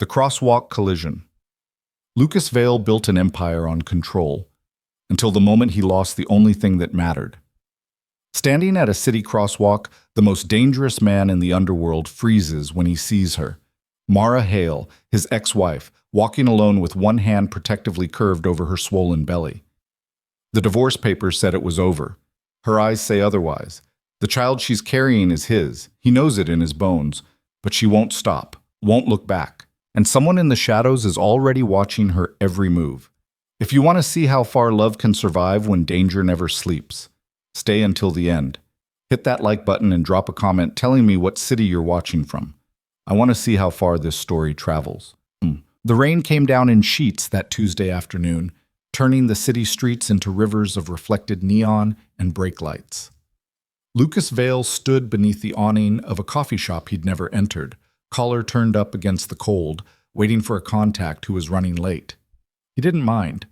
The Crosswalk Collision. Lucas Vale built an empire on control, until the moment he lost the only thing that mattered. Standing at a city crosswalk, the most dangerous man in the underworld freezes when he sees her. Mara Hale, his ex-wife, walking alone with one hand protectively curved over her swollen belly. The divorce papers said it was over. Her eyes say otherwise. The child she's carrying is his. He knows it in his bones. But she won't stop, won't look back. And someone in the shadows is already watching her every move. If you want to see how far love can survive when danger never sleeps, stay until the end. Hit that like button and drop a comment telling me what city you're watching from. I want to see how far this story travels. The rain came down in sheets that Tuesday afternoon, turning the city streets into rivers of reflected neon and brake lights. Lucas Vale stood beneath the awning of a coffee shop he'd never entered, collar turned up against the cold, waiting for a contact who was running late. He didn't mind.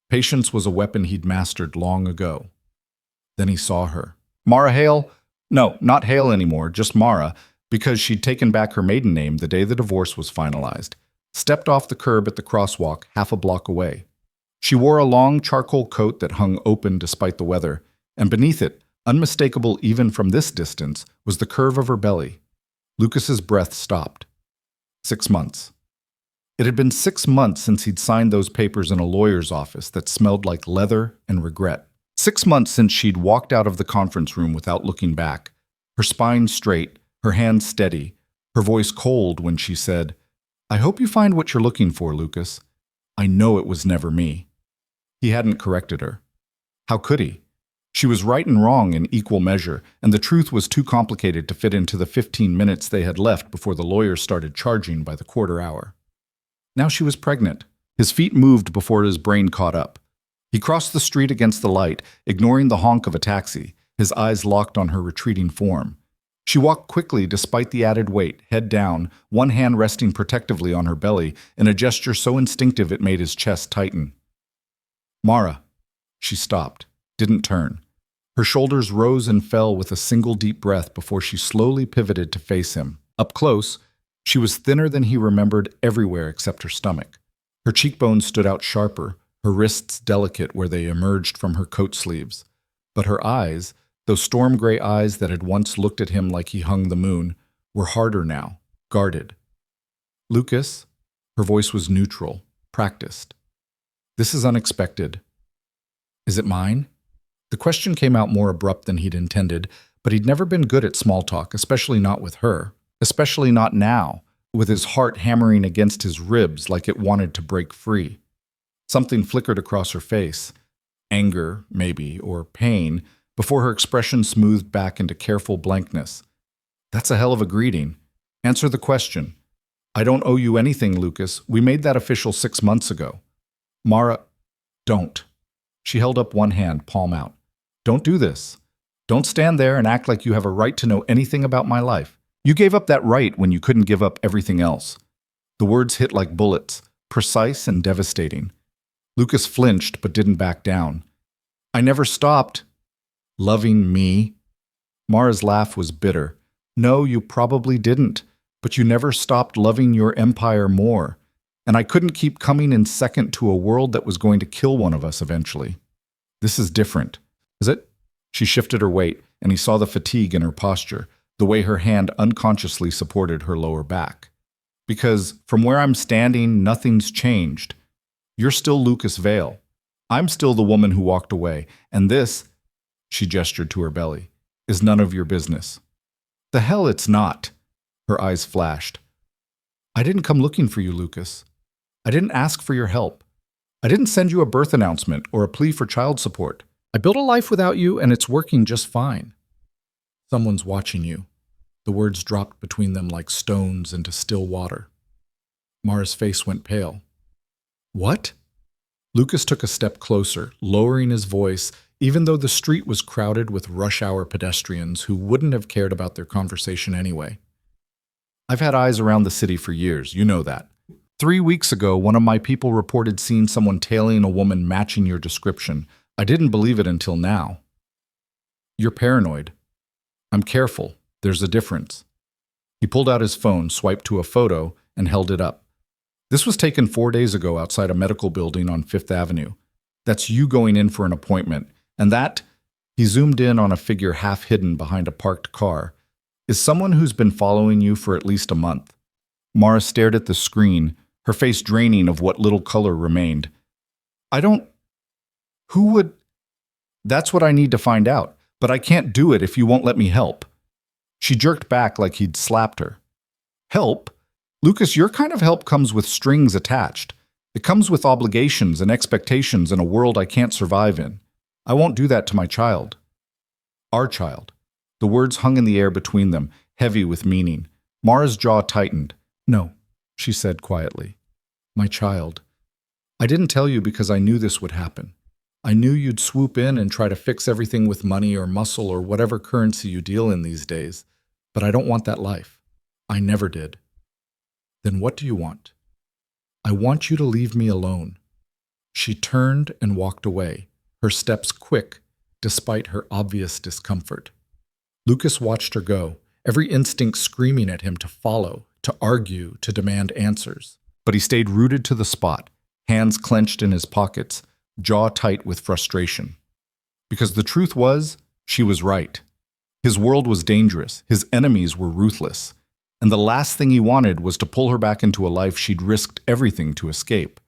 Patience was a weapon he'd mastered long ago. Then he saw her. Mara Hale? No, not Hale anymore, just Mara, because she'd taken back her maiden name the day the divorce was finalized, stepped off the curb at the crosswalk half a block away. She wore a long charcoal coat that hung open despite the weather, and beneath it, unmistakable even from this distance, was the curve of her belly. Lucas's breath stopped. 6 months. It had been 6 months since he'd signed those papers in a lawyer's office that smelled like leather and regret. 6 months since she'd walked out of the conference room without looking back, her spine straight, her hands steady, her voice cold when she said, "I hope you find what you're looking for, Lucas. I know it was never me." He hadn't corrected her. How could he? She was right and wrong in equal measure, and the truth was too complicated to fit into the 15 minutes they had left before the lawyers started charging by the quarter hour. Now she was pregnant. His feet moved before his brain caught up. He crossed the street against the light, ignoring the honk of a taxi, his eyes locked on her retreating form. She walked quickly despite the added weight, head down, one hand resting protectively on her belly, in a gesture so instinctive it made his chest tighten. Mara. She stopped, didn't turn. Her shoulders rose and fell with a single deep breath before she slowly pivoted to face him. Up close, she was thinner than he remembered everywhere except her stomach. Her cheekbones stood out sharper, her wrists delicate where they emerged from her coat sleeves. But her eyes, those storm-gray eyes that had once looked at him like he hung the moon, were harder now, guarded. "Lucas?" Her voice was neutral, practiced. "This is unexpected. Is it mine?" The question came out more abrupt than he'd intended, but he'd never been good at small talk, especially not with her. Especially not now, with his heart hammering against his ribs like it wanted to break free. Something flickered across her face. Anger, maybe, or pain, before her expression smoothed back into careful blankness. "That's a hell of a greeting. Answer the question." "I don't owe you anything, Lucas. We made that official 6 months ago." Mara, "Don't." She held up one hand, palm out. "Don't do this. Don't stand there and act like you have a right to know anything about my life. You gave up that right when you couldn't give up everything else." The words hit like bullets, precise and devastating. Lucas flinched but didn't back down. "I never stopped." "Loving me?" Mara's laugh was bitter. "No, you probably didn't, but you never stopped loving your empire more. And I couldn't keep coming in second to a world that was going to kill one of us eventually. This is different." "Is it?" She shifted her weight, and he saw the fatigue in her posture, the way her hand unconsciously supported her lower back. "Because from where I'm standing, nothing's changed. You're still Lucas Vale. I'm still the woman who walked away, and this," she gestured to her belly, "is none of your business." "The hell it's not." Her eyes flashed. "I didn't come looking for you, Lucas. I didn't ask for your help. I didn't send you a birth announcement or a plea for child support. I built a life without you, and it's working just fine." "Someone's watching you." The words dropped between them like stones into still water. Mara's face went pale. "What?" Lucas took a step closer, lowering his voice, even though the street was crowded with rush-hour pedestrians who wouldn't have cared about their conversation anyway. "I've had eyes around the city for years, you know that. 3 weeks ago, one of my people reported seeing someone tailing a woman matching your description. I didn't believe it until now." "You're paranoid." "I'm careful. There's a difference." He pulled out his phone, swiped to a photo, and held it up. This was taken 4 days ago outside a medical building on Fifth Avenue. That's you going in for an appointment. And that, he zoomed in on a figure half hidden behind a parked car, is someone who's been following you for at least a month. Mara stared at the screen, her face draining of what little color remained. Who would? That's what I need to find out, but I can't do it if you won't let me help. She jerked back like he'd slapped her. Help? Lucas, your kind of help comes with strings attached. It comes with obligations and expectations in a world I can't survive in. I won't do that to my child. Our child. The words hung in the air between them, heavy with meaning. Mara's jaw tightened. No, she said quietly. My child. I didn't tell you because I knew this would happen. I knew you'd swoop in and try to fix everything with money or muscle or whatever currency you deal in these days. But I don't want that life. I never did. Then what do you want? I want you to leave me alone. She turned and walked away, her steps quick, despite her obvious discomfort. Lucas watched her go, every instinct screaming at him to follow, to argue, to demand answers. But he stayed rooted to the spot, hands clenched in his pockets, jaw tight with frustration. Because the truth was, she was right. His world was dangerous, his enemies were ruthless, and the last thing he wanted was to pull her back into a life she'd risked everything to escape.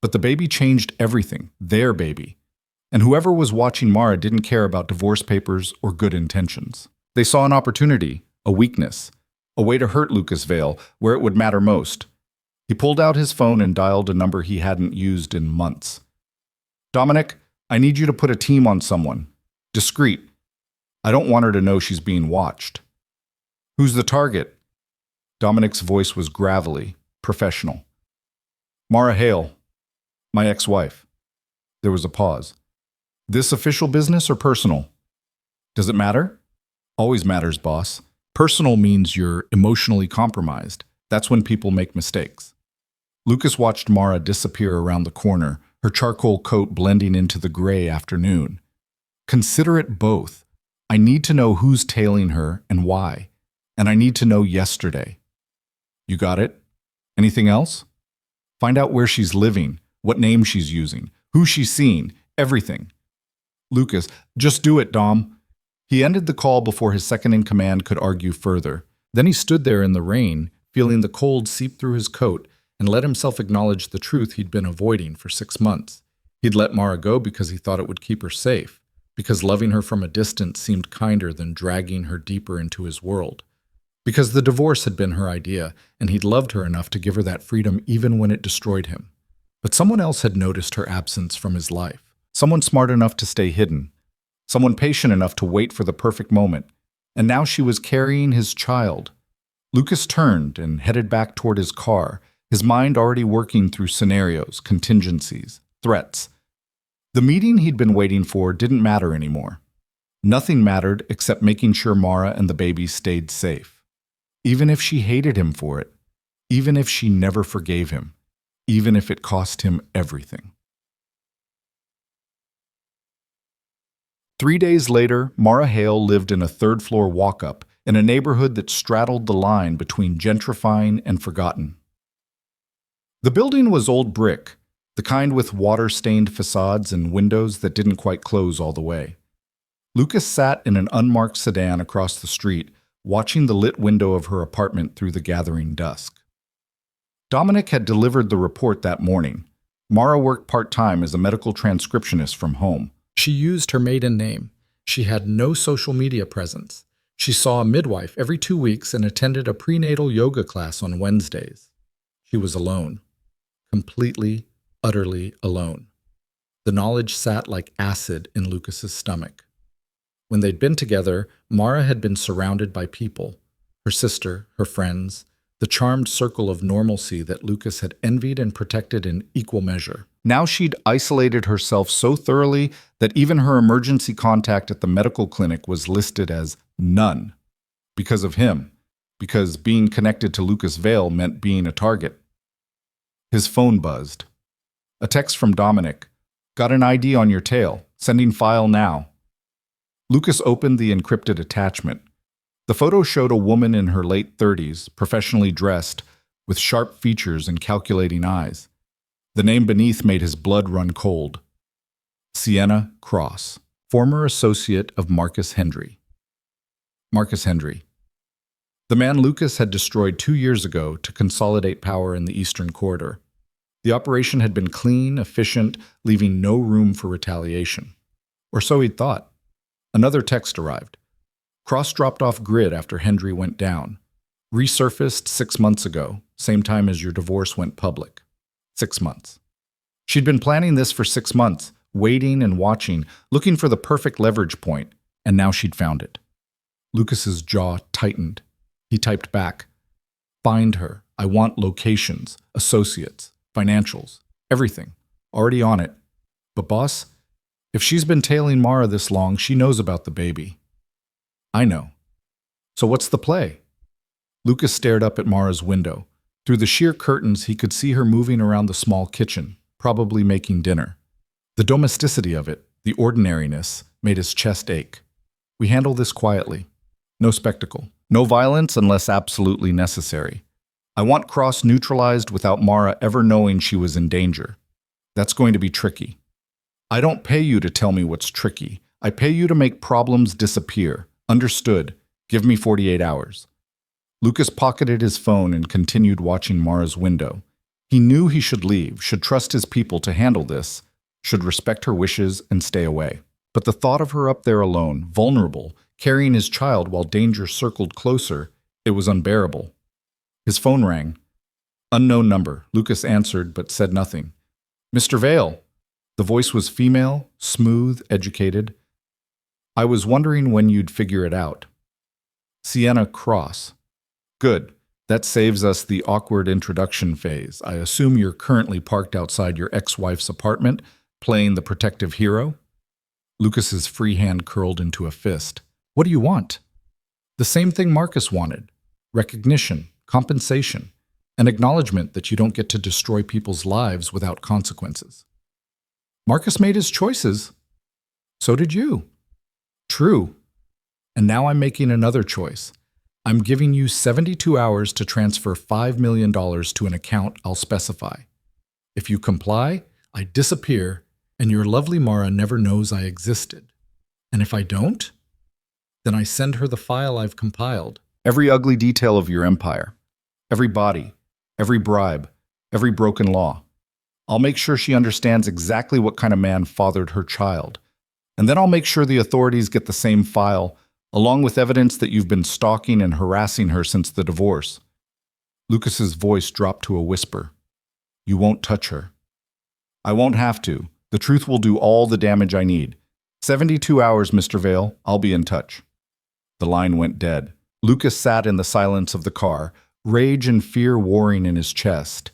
But the baby changed everything, their baby. And whoever was watching Mara didn't care about divorce papers or good intentions. They saw an opportunity, a weakness, a way to hurt Lucas Vale where it would matter most. He pulled out his phone and dialed a number he hadn't used in months. Dominic, I need you to put a team on someone. Discreet. I don't want her to know she's being watched. Who's the target? Dominic's voice was gravelly, professional. Mara Hale, my ex-wife. There was a pause. This official business or personal? Does it matter? Always matters, boss. Personal means you're emotionally compromised. That's when people make mistakes. Lucas watched Mara disappear around the corner, her charcoal coat blending into the gray afternoon. Consider it both. I need to know who's tailing her and why. And I need to know yesterday. You got it? Anything else? Find out where she's living, what name she's using, who she's seen, everything. Lucas, just do it, Dom. He ended the call before his second-in-command could argue further. Then he stood there in the rain, feeling the cold seep through his coat, and let himself acknowledge the truth he'd been avoiding for 6 months. He'd let Mara go because he thought it would keep her safe, because loving her from a distance seemed kinder than dragging her deeper into his world, because the divorce had been her idea, and he'd loved her enough to give her that freedom even when it destroyed him. But someone else had noticed her absence from his life, someone smart enough to stay hidden, someone patient enough to wait for the perfect moment, and now she was carrying his child. Lucas turned and headed back toward his car, his mind already working through scenarios, contingencies, threats. The meeting he'd been waiting for didn't matter anymore. Nothing mattered except making sure Mara and the baby stayed safe. Even if she hated him for it, even if she never forgave him, even if it cost him everything. 3 days later, Mara Hale lived in a third-floor walk-up in a neighborhood that straddled the line between gentrifying and forgotten. The building was old brick, the kind with water-stained facades and windows that didn't quite close all the way. Lucas sat in an unmarked sedan across the street, watching the lit window of her apartment through the gathering dusk. Dominic had delivered the report that morning. Mara worked part-time as a medical transcriptionist from home. She used her maiden name. She had no social media presence. She saw a midwife every 2 weeks and attended a prenatal yoga class on Wednesdays. She was alone. Completely, utterly alone. The knowledge sat like acid in Lucas's stomach. When they'd been together, Mara had been surrounded by people, her sister, her friends, the charmed circle of normalcy that Lucas had envied and protected in equal measure. Now she'd isolated herself so thoroughly that even her emergency contact at the medical clinic was listed as none. Because of him. Because being connected to Lucas Vale meant being a target. His phone buzzed. A text from Dominic. Got an ID on your tail. Sending file now. Lucas opened the encrypted attachment. The photo showed a woman in her late 30s, professionally dressed, with sharp features and calculating eyes. The name beneath made his blood run cold. Sienna Cross, former associate of Marcus Hendry. Marcus Hendry. The man Lucas had destroyed 2 years ago to consolidate power in the Eastern Corridor. The operation had been clean, efficient, leaving no room for retaliation. Or so he'd thought. Another text arrived. Cross dropped off grid after Hendry went down. Resurfaced 6 months ago, same time as your divorce went public. 6 months. She'd been planning this for 6 months, waiting and watching, looking for the perfect leverage point, and now she'd found it. Lucas's jaw tightened. He typed back, "Find her. I want locations, associates, financials, everything. Already on it. But boss, if she's been tailing Mara this long, she knows about the baby." "I know. So what's the play?" Lucas stared up at Mara's window. Through the sheer curtains, he could see her moving around the small kitchen, probably making dinner. The domesticity of it, the ordinariness, made his chest ache. "We handle this quietly. No spectacle. No violence unless absolutely necessary. I want Cross neutralized without Mara ever knowing she was in danger. That's going to be tricky. I don't pay you to tell me what's tricky. I pay you to make problems disappear. Understood. Give me 48 hours. Lucas pocketed his phone and continued watching Mara's window. He knew he should leave, should trust his people to handle this, should respect her wishes and stay away. But the thought of her up there alone, vulnerable, carrying his child while danger circled closer, it was unbearable. His phone rang. Unknown number. Lucas answered but said nothing. "Mr. Vale." The voice was female, smooth, educated. "I was wondering when you'd figure it out." "Sienna Cross." "Good. That saves us the awkward introduction phase. I assume you're currently parked outside your ex-wife's apartment, playing the protective hero?" Lucas's free hand curled into a fist. "What do you want?" "The same thing Marcus wanted. Recognition, compensation, an acknowledgement that you don't get to destroy people's lives without consequences." "Marcus made his choices. So did you." "True. And now I'm making another choice. I'm giving you 72 hours to transfer $5 million to an account I'll specify. If you comply, I disappear, and your lovely Mara never knows I existed. And if I don't, then I send her the file I've compiled. Every ugly detail of your empire. Every body. Every bribe. Every broken law. I'll make sure she understands exactly what kind of man fathered her child. And then I'll make sure the authorities get the same file, along with evidence that you've been stalking and harassing her since the divorce." Lucas's voice dropped to a whisper. "You won't touch her." "I won't have to. The truth will do all the damage I need. 72 hours, Mr. Vale. I'll be in touch." The line went dead. Lucas sat in the silence of the car, rage and fear warring in his chest.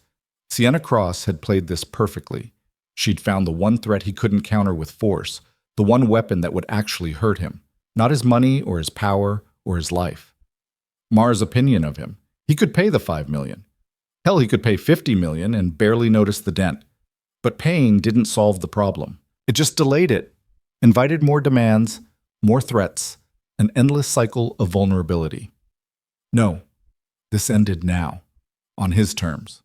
Sienna Cross had played this perfectly. She'd found the one threat he couldn't counter with force, the one weapon that would actually hurt him. Not his money or his power or his life. Mara's opinion of him. He could pay the $5 million. Hell, he could pay $50 million and barely notice the dent. But paying didn't solve the problem. It just delayed it, invited more demands, more threats, an endless cycle of vulnerability. No, this ended now, on his terms.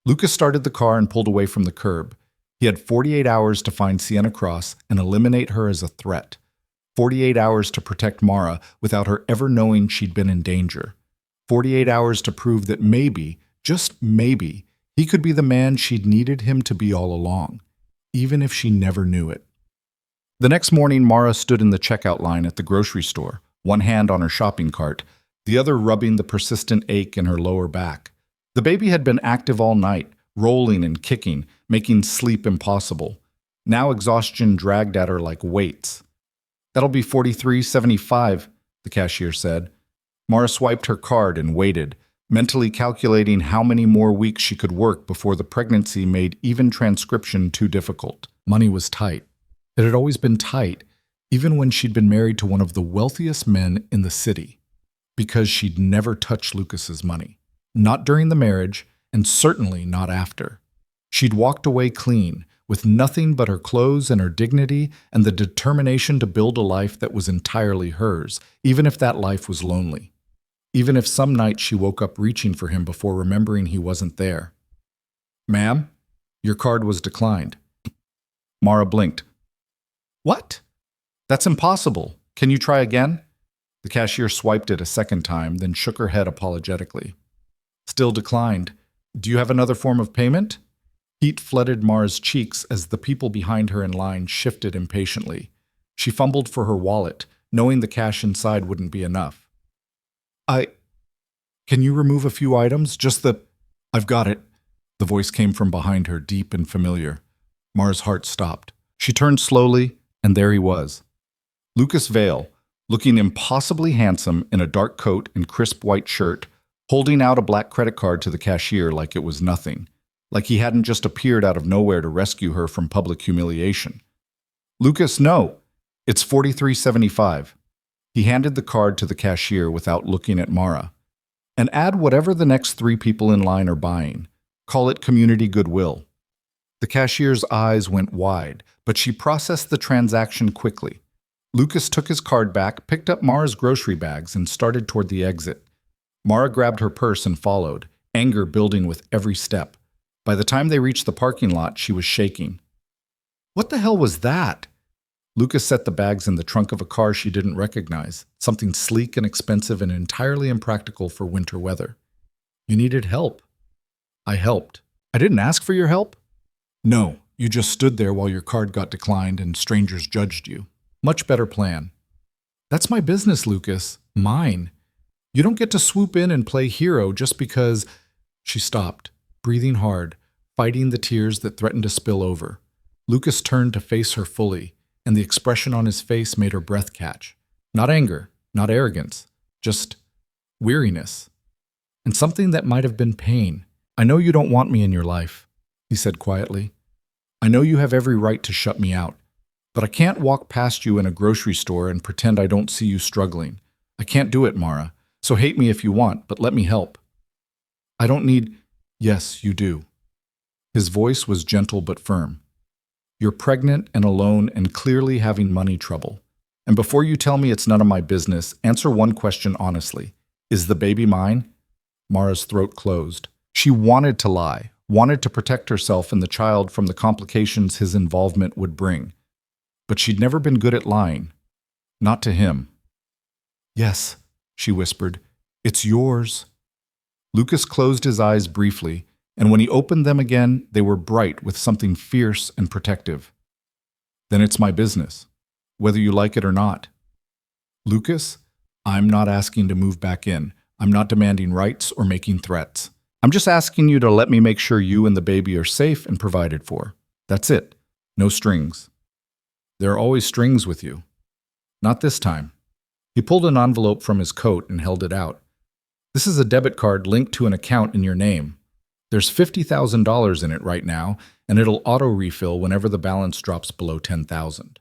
Lucas started the car and pulled away from the curb. He had 48 hours to find Sienna Cross and eliminate her as a threat. 48 hours to protect Mara without her ever knowing she'd been in danger. 48 hours to prove that maybe, just maybe, he could be the man she'd needed him to be all along, even if she never knew it. The next morning, Mara stood in the checkout line at the grocery store, one hand on her shopping cart, the other rubbing the persistent ache in her lower back. The baby had been active all night, rolling and kicking, making sleep impossible. Now exhaustion dragged at her like weights. "That'll be $43.75, the cashier said. Mara swiped her card and waited, mentally calculating how many more weeks she could work before the pregnancy made even transcription too difficult. Money was tight. It had always been tight, even when she'd been married to one of the wealthiest men in the city, because she'd never touched Lucas's money. Not during the marriage, and certainly not after. She'd walked away clean, with nothing but her clothes and her dignity and the determination to build a life that was entirely hers, even if that life was lonely. even if some nights she woke up reaching for him before remembering he wasn't there. "Ma'am, your card was declined." Mara blinked. "What? That's impossible. Can you try again?" The cashier swiped it a second time, then shook her head apologetically. "Still declined. Do you have another form of payment?" Heat flooded Mara's cheeks as the people behind her in line shifted impatiently. She fumbled for her wallet, knowing the cash inside wouldn't be enough. Can you remove a few items? Just the... I've got it." The voice came from behind her, deep and familiar. Mara's heart stopped. She turned slowly, and there he was. Lucas Vale, looking impossibly handsome in a dark coat and crisp white shirt, holding out a black credit card to the cashier like it was nothing, like he hadn't just appeared out of nowhere to rescue her from public humiliation. "Lucas, no. It's $43.75. He handed the card to the cashier without looking at Mara. "And add whatever the next 3 people in line are buying. Call it community goodwill." The cashier's eyes went wide, but she processed the transaction quickly. Lucas took his card back, picked up Mara's grocery bags, and started toward the exit. Mara grabbed her purse and followed, anger building with every step. By the time they reached the parking lot, she was shaking. What the hell was that? Lucas set the bags in the trunk of a car she didn't recognize, something sleek and expensive and entirely impractical for winter weather. "You needed help." "I helped." "I didn't ask for your help?" "No, you just stood there while your card got declined and strangers judged you. Much better plan." "That's my business, Lucas. Mine. You don't get to swoop in and play hero just because—" She stopped, breathing hard, fighting the tears that threatened to spill over. Lucas turned to face her fully, and the expression on his face made her breath catch. Not anger, not arrogance, just weariness. And something that might have been pain. "I know you don't want me in your life," he said quietly. "I know you have every right to shut me out. But I can't walk past you in a grocery store and pretend I don't see you struggling. I can't do it, Mara. So hate me if you want, but let me help." "I don't need—" "Yes, you do." His voice was gentle but firm. "You're pregnant and alone and clearly having money trouble. And before you tell me it's none of my business, answer one question honestly. Is the baby mine?" Mara's throat closed. She wanted to lie, wanted to protect herself and the child from the complications his involvement would bring. But she'd never been good at lying. Not to him. "Yes," she whispered. "It's yours." Lucas closed his eyes briefly, and when he opened them again, they were bright with something fierce and protective. "Then it's my business, whether you like it or not." "Lucas, I'm not asking to move back in. I'm not demanding rights or making threats. I'm just asking you to let me make sure you and the baby are safe and provided for. That's it. No strings." "There are always strings with you." "Not this time." He pulled an envelope from his coat and held it out. "This is a debit card linked to an account in your name. There's $50,000 in it right now, and it'll auto-refill whenever the balance drops below $10,000.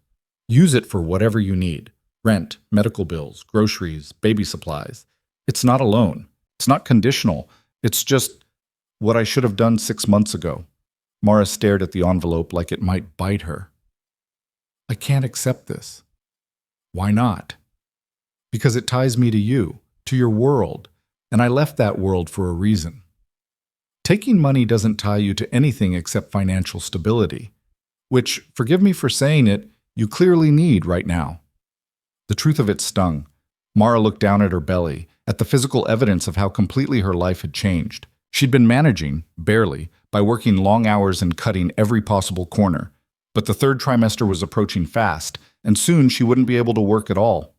Use it for whatever you need. Rent, medical bills, groceries, baby supplies. It's not a loan. It's not conditional. It's just what I should have done 6 months ago." Mara stared at the envelope like it might bite her. "I can't accept this." "Why not?" "Because it ties me to you, to your world, and I left that world for a reason. Taking money doesn't tie you to anything except financial stability, which, forgive me for saying it, you clearly need right now." The truth of it stung. Mara looked down at her belly, at the physical evidence of how completely her life had changed. She'd been managing, barely, by working long hours and cutting every possible corner. But the 3rd trimester was approaching fast, and soon she wouldn't be able to work at all.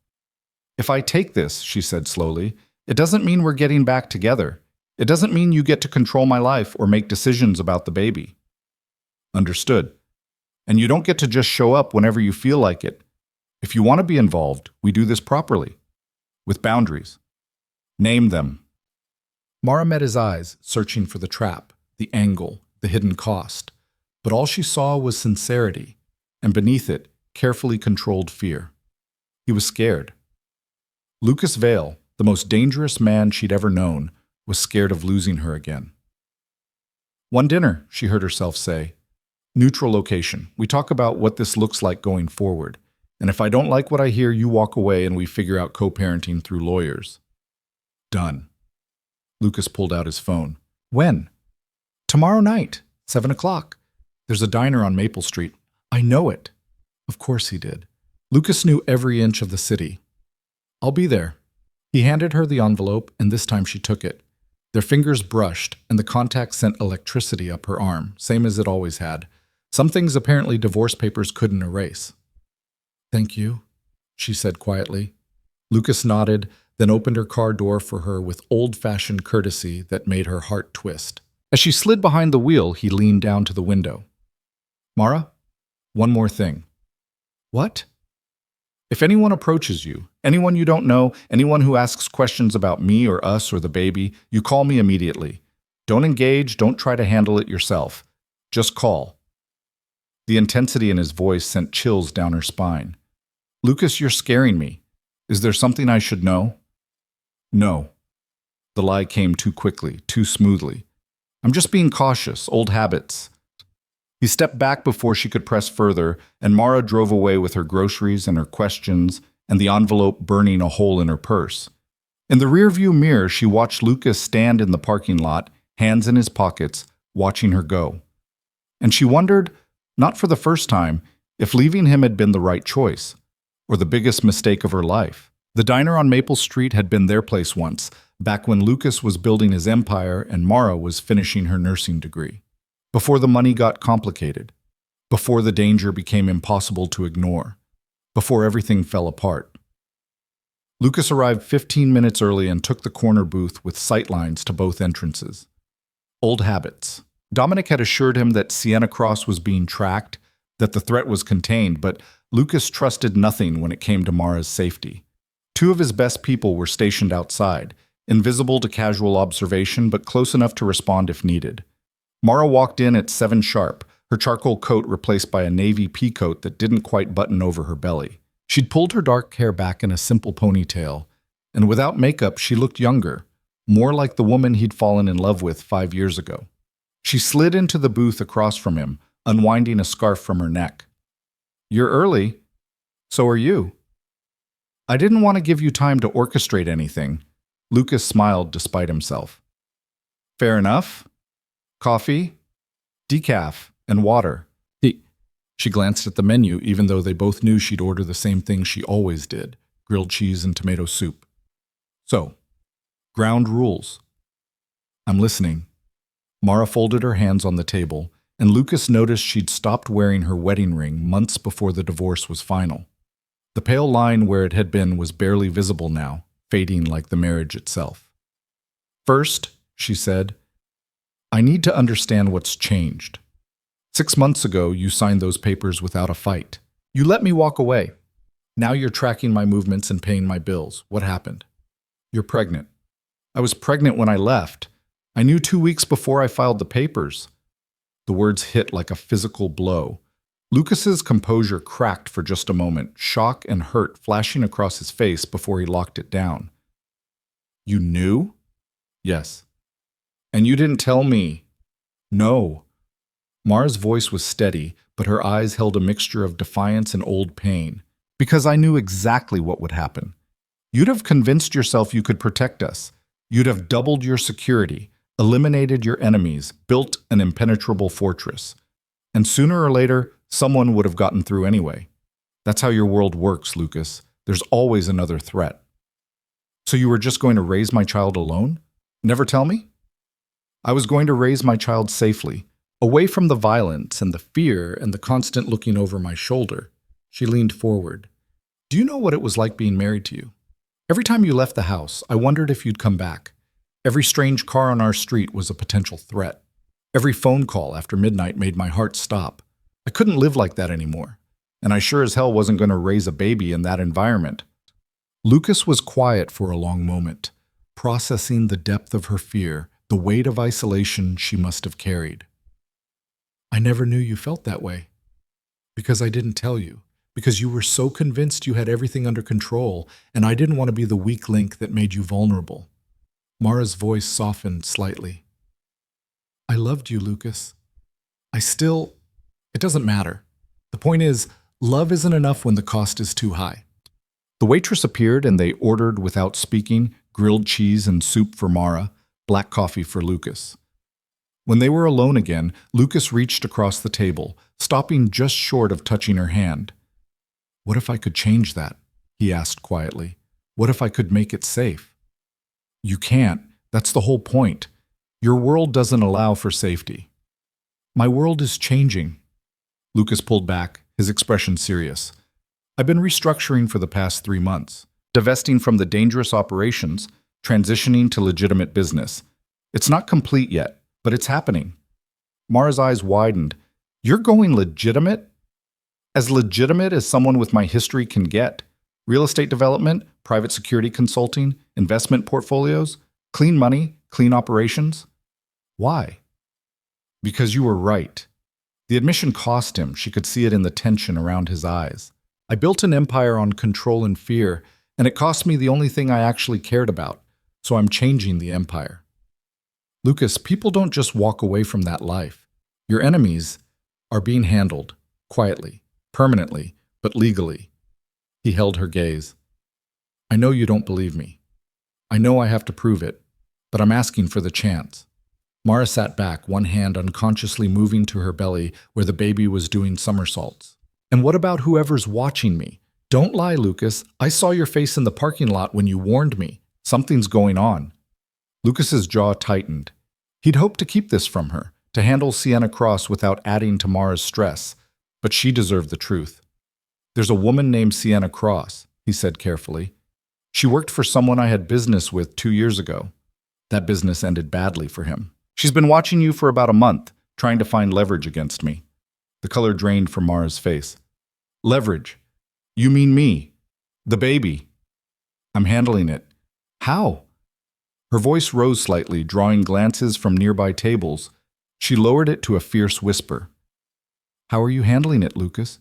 "If I take this," she said slowly, "it doesn't mean we're getting back together. It doesn't mean you get to control my life or make decisions about the baby." "Understood. And you don't get to just show up whenever you feel like it. If you want to be involved, we do this properly. With boundaries. Name them." Mara met his eyes, searching for the trap, the angle, the hidden cost. But all she saw was sincerity, and beneath it, carefully controlled fear. He was scared. Lucas Vale, the most dangerous man she'd ever known, was scared of losing her again. "One dinner," she heard herself say. "Neutral location. We talk about what this looks like going forward. And if I don't like what I hear, you walk away and we figure out co-parenting through lawyers." Done. Lucas pulled out his phone. When? Tomorrow night, 7 o'clock. There's a diner on Maple Street. I know it. Of course he did. Lucas knew every inch of the city. I'll be there. He handed her the envelope, and this time she took it. Their fingers brushed, and the contact sent electricity up her arm, same as it always had. Some things apparently divorce papers couldn't erase. Thank you, she said quietly. Lucas nodded, then opened her car door for her with old-fashioned courtesy that made her heart twist. As she slid behind the wheel, he leaned down to the window. Mara, one more thing. What? If anyone approaches you, anyone you don't know, anyone who asks questions about me or us or the baby, you call me immediately. Don't engage, don't try to handle it yourself. Just call. The intensity in his voice sent chills down her spine. Lucas, you're scaring me. Is there something I should know? No. The lie came too quickly, too smoothly. I'm just being cautious, old habits. He stepped back before she could press further, and Mara drove away with her groceries and her questions and the envelope burning a hole in her purse. In the rearview mirror, she watched Lucas stand in the parking lot, hands in his pockets, watching her go. And she wondered, not for the first time, if leaving him had been the right choice, or the biggest mistake of her life. The diner on Maple Street had been their place once, back when Lucas was building his empire and Mara was finishing her nursing degree. Before the money got complicated, before the danger became impossible to ignore, before everything fell apart. Lucas arrived 15 minutes early and took the corner booth with sightlines to both entrances. Old habits. Dominic had assured him that Sienna Cross was being tracked, that the threat was contained, but Lucas trusted nothing when it came to Mara's safety. 2 of his best people were stationed outside, invisible to casual observation but close enough to respond if needed. Mara walked in at 7 sharp, her charcoal coat replaced by a navy pea coat that didn't quite button over her belly. She'd pulled her dark hair back in a simple ponytail, and without makeup she looked younger, more like the woman he'd fallen in love with 5 years ago. She slid into the booth across from him, unwinding a scarf from her neck. You're early. So are you. I didn't want to give you time to orchestrate anything. Lucas smiled despite himself. Fair enough. Coffee, decaf, and water. She glanced at the menu, even though they both knew she'd order the same thing she always did, grilled cheese and tomato soup. So, ground rules. I'm listening. Mara folded her hands on the table, and Lucas noticed she'd stopped wearing her wedding ring months before the divorce was final. The pale line where it had been was barely visible now, fading like the marriage itself. First, she said, I need to understand what's changed. 6 months ago, you signed those papers without a fight. You let me walk away. Now you're tracking my movements and paying my bills. What happened? You're pregnant. I was pregnant when I left. I knew 2 weeks before I filed the papers. The words hit like a physical blow. Lucas's composure cracked for just a moment, shock and hurt flashing across his face before he locked it down. You knew? Yes. And you didn't tell me? No. Mara's voice was steady, but her eyes held a mixture of defiance and old pain. Because I knew exactly what would happen. You'd have convinced yourself you could protect us. You'd have doubled your security, eliminated your enemies, built an impenetrable fortress. And sooner or later, someone would have gotten through anyway. That's how your world works, Lucas. There's always another threat. So you were just going to raise my child alone? Never tell me? I was going to raise my child safely, away from the violence and the fear and the constant looking over my shoulder. She leaned forward. Do you know what it was like being married to you? Every time you left the house, I wondered if you'd come back. Every strange car on our street was a potential threat. Every phone call after midnight made my heart stop. I couldn't live like that anymore, and I sure as hell wasn't going to raise a baby in that environment. Lucas was quiet for a long moment, processing the depth of her fear, the weight of isolation she must have carried. I never knew you felt that way. Because I didn't tell you. Because you were so convinced you had everything under control, and I didn't want to be the weak link that made you vulnerable. Mara's voice softened slightly. I loved you, Lucas. It doesn't matter. The point is, love isn't enough when the cost is too high. The waitress appeared and they ordered without speaking, grilled cheese and soup for Mara, black coffee for Lucas. When they were alone again, Lucas reached across the table, stopping just short of touching her hand. "What if I could change that?" he asked quietly. "What if I could make it safe?" "You can't. That's the whole point. Your world doesn't allow for safety." "My world is changing." Lucas pulled back, his expression serious. "I've been restructuring for the past 3 months, divesting from the dangerous operations, transitioning to legitimate business. It's not complete yet, but it's happening." Mara's eyes widened. "You're going legitimate?" "As legitimate as someone with my history can get. Real estate development, private security consulting, investment portfolios, clean money, clean operations." "Why?" "Because you were right." The admission cost him. She could see it in the tension around his eyes. "I built an empire on control and fear, and it cost me the only thing I actually cared about, so I'm changing the empire." "Lucas, people don't just walk away from that life. Your enemies are being handled, quietly, permanently, but legally." He held her gaze. "I know you don't believe me. I know I have to prove it, but I'm asking for the chance." Mara sat back, one hand unconsciously moving to her belly where the baby was doing somersaults. "And what about whoever's watching me? Don't lie, Lucas. I saw your face in the parking lot when you warned me. Something's going on." Lucas's jaw tightened. He'd hoped to keep this from her, to handle Sienna Cross without adding to Mara's stress, but she deserved the truth. "There's a woman named Sienna Cross," he said carefully. "She worked for someone I had business with 2 years ago. That business ended badly for him. She's been watching you for about a month, trying to find leverage against me." The color drained from Mara's face. "Leverage? You mean me? The baby?" "I'm handling it." "How?" Her voice rose slightly, drawing glances from nearby tables. She lowered it to a fierce whisper. "How are you handling it, Lucas?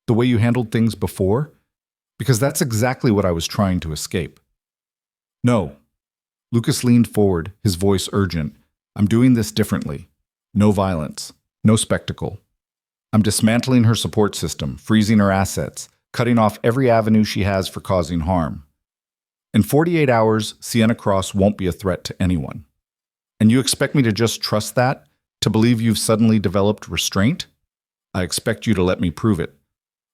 The way you handled things before? Because that's exactly what I was trying to escape." "No." Lucas leaned forward, his voice urgent. "I'm doing this differently. No violence. No spectacle. I'm dismantling her support system, freezing her assets, cutting off every avenue she has for causing harm. In 48 hours, Sienna Cross won't be a threat to anyone. And you expect me to just trust that? To believe you've suddenly developed restraint? I expect you to let me prove it."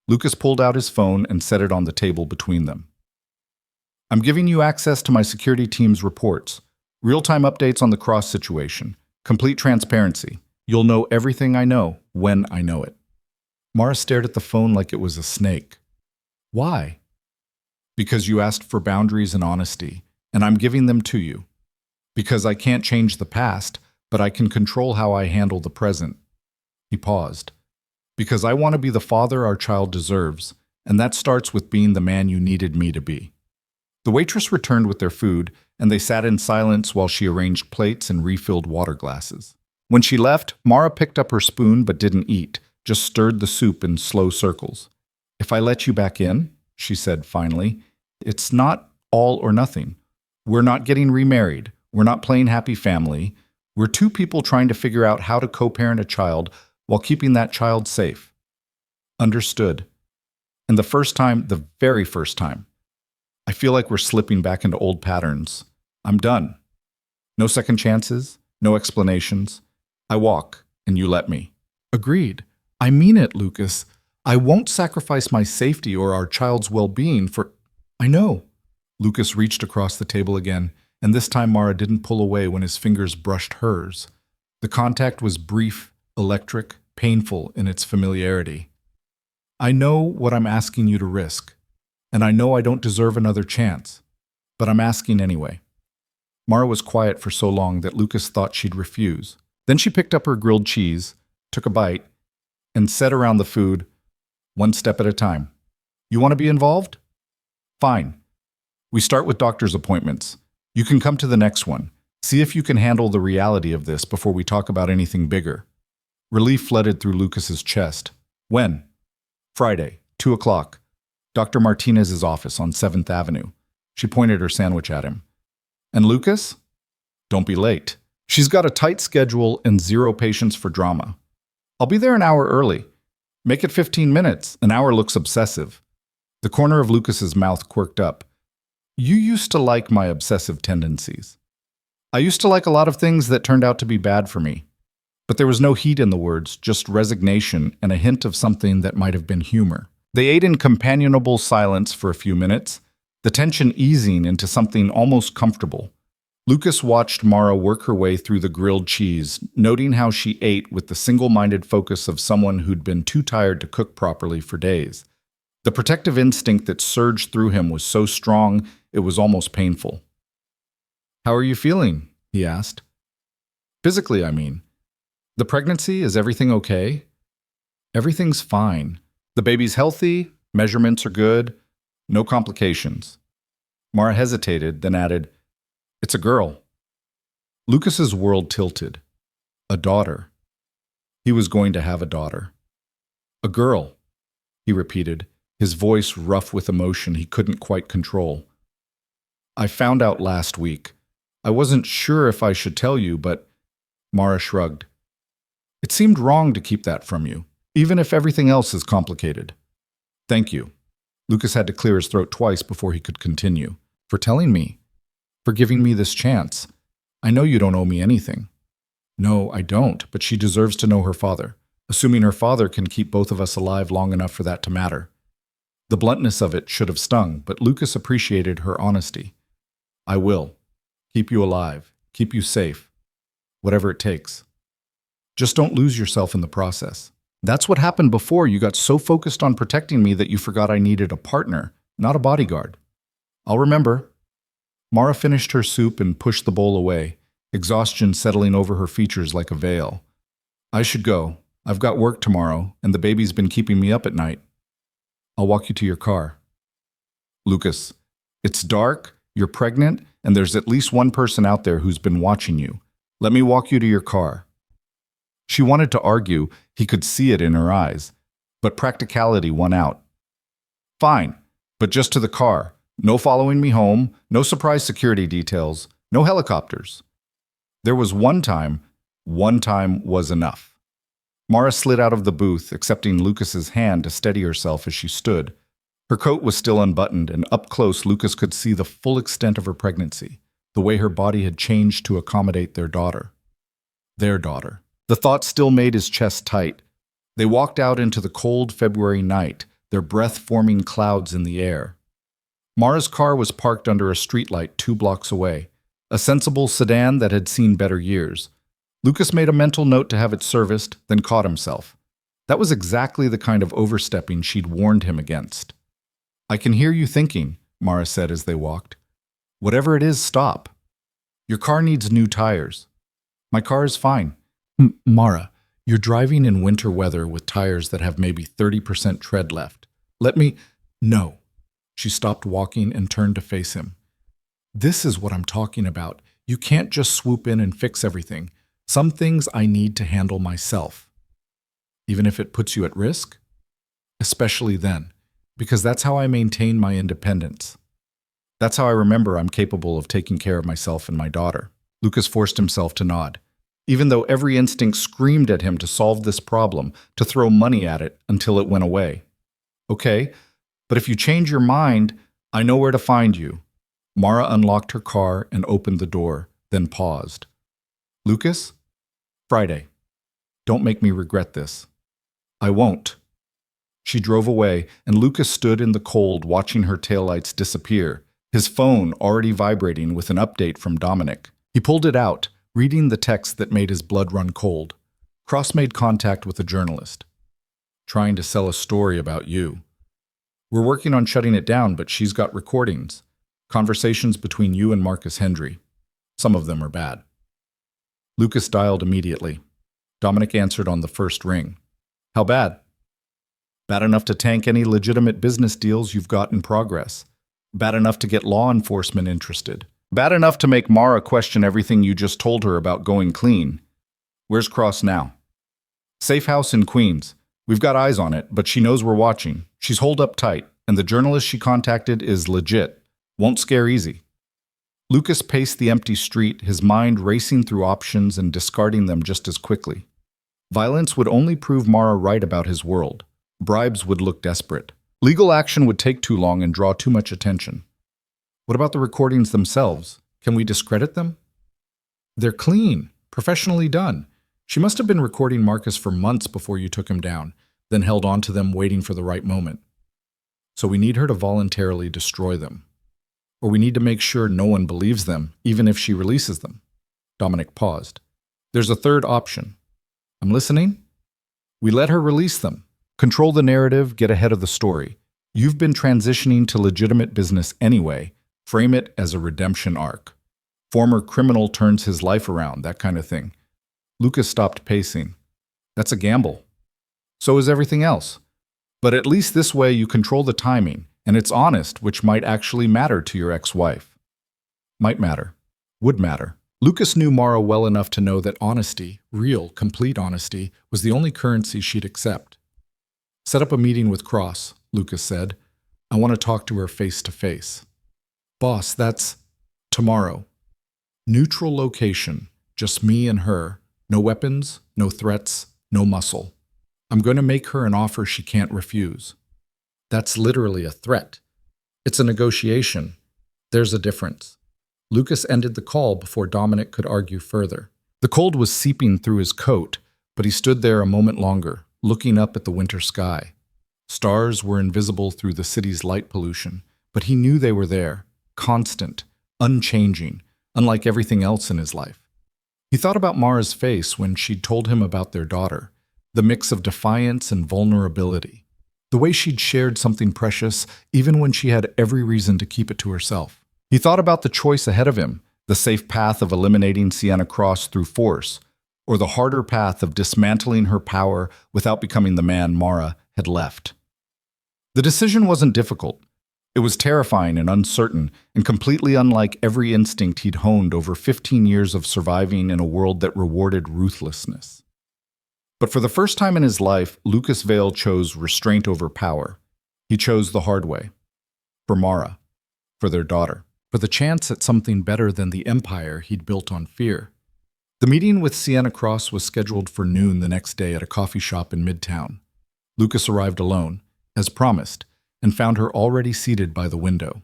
Lucas pulled out his phone and set it on the table between them. "I'm giving you access to my security team's reports. Real-time updates on the Cross situation. Complete transparency. You'll know everything I know when I know it." Mara stared at the phone like it was a snake. "Why?" "Because you asked for boundaries and honesty, and I'm giving them to you. Because I can't change the past, but I can control how I handle the present." He paused. "Because I want to be the father our child deserves, and that starts with being the man you needed me to be." The waitress returned with their food, and they sat in silence while she arranged plates and refilled water glasses. When she left, Mara picked up her spoon but didn't eat, just stirred the soup in slow circles. "If I let you back in," she said finally, "it's not all or nothing. We're not getting remarried. We're not playing happy family. We're 2 people trying to figure out how to co-parent a child while keeping that child safe." "Understood." And the very first time, I feel like we're slipping back into old patterns. I'm done. No second chances, no explanations. I walk, and you let me. "Agreed. I mean it, Lucas. I won't sacrifice my safety or our child's well-being for—" "I know." Lucas reached across the table again, and this time Mara didn't pull away when his fingers brushed hers. The contact was brief, electric, painful in its familiarity. "I know what I'm asking you to risk, and I know I don't deserve another chance, but I'm asking anyway." Mara was quiet for so long that Lucas thought she'd refuse. Then she picked up her grilled cheese, took a bite, and said around the food, "One step at a time. You want to be involved? Fine. We start with doctor's appointments. You can come to the next one. See if you can handle the reality of this before we talk about anything bigger." Relief flooded through Lucas's chest. "When?" "Friday, 2 o'clock. Dr. Martinez's office on 7th Avenue. She pointed her sandwich at him. "And Lucas? Don't be late. She's got a tight schedule and 0 patience for drama. I'll be there an hour early. Make it 15 minutes. An hour looks obsessive." The corner of Lucas's mouth quirked up. You used to like my obsessive tendencies. I used to like a lot of things that turned out to be bad for me. But there was no heat in the words, just resignation and a hint of something that might have been humor. They ate in companionable silence for a few minutes, the tension easing into something almost comfortable. Lucas watched Mara work her way through the grilled cheese, noting how she ate with the single-minded focus of someone who'd been too tired to cook properly for days. The protective instinct that surged through him was so strong, it was almost painful. "How are you feeling?" he asked. "Physically, I mean. The pregnancy, is everything okay?" "Everything's fine. The baby's healthy, measurements are good, no complications." Mara hesitated, then added, "It's a girl." Lucas's world tilted. A daughter. He was going to have a daughter. "A girl," he repeated, his voice rough with emotion he couldn't quite control. "I found out last week. I wasn't sure if I should tell you, but—" Mara shrugged. "It seemed wrong to keep that from you, even if everything else is complicated." "Thank you." Lucas had to clear his throat twice before he could continue. "For telling me. For giving me this chance. I know you don't owe me anything." "No, I don't, but she deserves to know her father, assuming her father can keep both of us alive long enough for that to matter." The bluntness of it should have stung, but Lucas appreciated her honesty. "I will. Keep you alive. Keep you safe. Whatever it takes. Just don't lose yourself in the process. That's what happened before. You got so focused on protecting me that you forgot I needed a partner, not a bodyguard." "I'll remember." Mara finished her soup and pushed the bowl away, exhaustion settling over her features like a veil. "I should go. I've got work tomorrow, and the baby's been keeping me up at night." "I'll walk you to your car." "Lucas, it's dark, you're pregnant, and there's at least one person out there who's been watching you. Let me walk you to your car." She wanted to argue, he could see it in her eyes, but practicality won out. "Fine, but just to the car. No following me home, no surprise security details, no helicopters." There was one time was enough. Mara slid out of the booth, accepting Lucas's hand to steady herself as she stood. Her coat was still unbuttoned, and up close Lucas could see the full extent of her pregnancy, the way her body had changed to accommodate their daughter. Their daughter. The thought still made his chest tight. They walked out into the cold February night, their breath forming clouds in the air. Mara's car was parked under a streetlight 2 blocks away, a sensible sedan that had seen better years. Lucas made a mental note to have it serviced, then caught himself. That was exactly the kind of overstepping she'd warned him against. "I can hear you thinking," Mara said as they walked. "Whatever it is, stop. Your car needs new tires." "My car is fine." Mara, you're driving in winter weather with tires that have maybe 30% tread left. Let me—" "No." She stopped walking and turned to face him. "This is what I'm talking about. You can't just swoop in and fix everything. Some things I need to handle myself." "Even if it puts you at risk?" "Especially then, because that's how I maintain my independence. That's how I remember I'm capable of taking care of myself and my daughter." Lucas forced himself to nod, even though every instinct screamed at him to solve this problem, to throw money at it until it went away. "Okay, but if you change your mind, I know where to find you." Mara unlocked her car and opened the door, then paused. "Lucas? Friday. Don't make me regret this." "I won't." She drove away, and Lucas stood in the cold watching her taillights disappear, his phone already vibrating with an update from Dominic. He pulled it out, reading the text that made his blood run cold. Cross made contact with a journalist. "Trying to sell a story about you. We're working on shutting it down, but she's got recordings. Conversations between you and Marcus Hendry. Some of them are bad." Lucas dialed immediately. Dominic answered on the first ring. "How bad?" "Bad enough to tank any legitimate business deals you've got in progress. Bad enough to get law enforcement interested. Bad enough to make Mara question everything you just told her about going clean. Where's Cross now?" "Safe house in Queens. We've got eyes on it, but she knows we're watching. She's holed up tight, and the journalist she contacted is legit. Won't scare easy." Lucas paced the empty street, his mind racing through options and discarding them just as quickly. Violence would only prove Mara right about his world. Bribes would look desperate. Legal action would take too long and draw too much attention. What about the recordings themselves? Can we discredit them? They're clean, professionally done. She must have been recording Marcus for months before you took him down, then held on to them waiting for the right moment. So we need her to voluntarily destroy them. Or we need to make sure no one believes them, even if she releases them. Dominic paused. There's a third option. I'm listening. We let her release them. Control the narrative, get ahead of the story. You've been transitioning to legitimate business anyway. Frame it as a redemption arc. Former criminal turns his life around, that kind of thing. Lucas stopped pacing. That's a gamble. So is everything else. But at least this way you control the timing, and it's honest, which might actually matter to your ex-wife. Might matter. Would matter. Lucas knew Mara well enough to know that honesty, real, complete honesty, was the only currency she'd accept. Set up a meeting with Cross, Lucas said. I want to talk to her face to face. Boss, that's tomorrow. Neutral location, just me and her. No weapons, no threats, no muscle. I'm going to make her an offer she can't refuse. That's literally a threat. It's a negotiation. There's a difference. Lucas ended the call before Dominic could argue further. The cold was seeping through his coat, but he stood there a moment longer, looking up at the winter sky. Stars were invisible through the city's light pollution, but he knew they were there, constant, unchanging, unlike everything else in his life. He thought about Mara's face when she'd told him about their daughter, the mix of defiance and vulnerability, the way she'd shared something precious even when she had every reason to keep it to herself. He thought about the choice ahead of him, the safe path of eliminating Sienna Cross through force, or the harder path of dismantling her power without becoming the man Mara had left. The decision wasn't difficult. It was terrifying and uncertain, and completely unlike every instinct he'd honed over 15 years of surviving in a world that rewarded ruthlessness. But for the first time in his life, Lucas Vale chose restraint over power. He chose the hard way. For Mara. For their daughter. For the chance at something better than the empire he'd built on fear. The meeting with Sienna Cross was scheduled for noon the next day at a coffee shop in Midtown. Lucas arrived alone, as promised, and found her already seated by the window.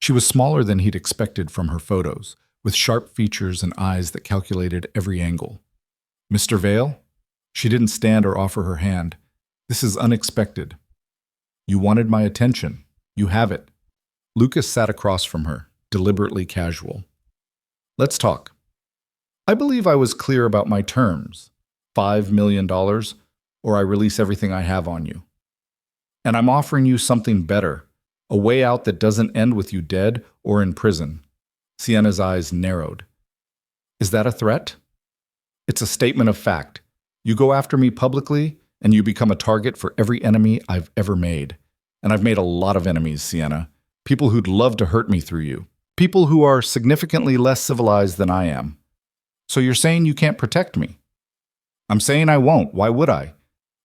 She was smaller than he'd expected from her photos, with sharp features and eyes that calculated every angle. Mr. Vale? She didn't stand or offer her hand. This is unexpected. You wanted my attention. You have it. Lucas sat across from her, deliberately casual. Let's talk. I believe I was clear about my terms. $5 million, or I release everything I have on you. And I'm offering you something better, a way out that doesn't end with you dead or in prison. Sienna's eyes narrowed. Is that a threat? It's a statement of fact. You go after me publicly, and you become a target for every enemy I've ever made. And I've made a lot of enemies, Sienna. People who'd love to hurt me through you. People who are significantly less civilized than I am. So you're saying you can't protect me? I'm saying I won't. Why would I?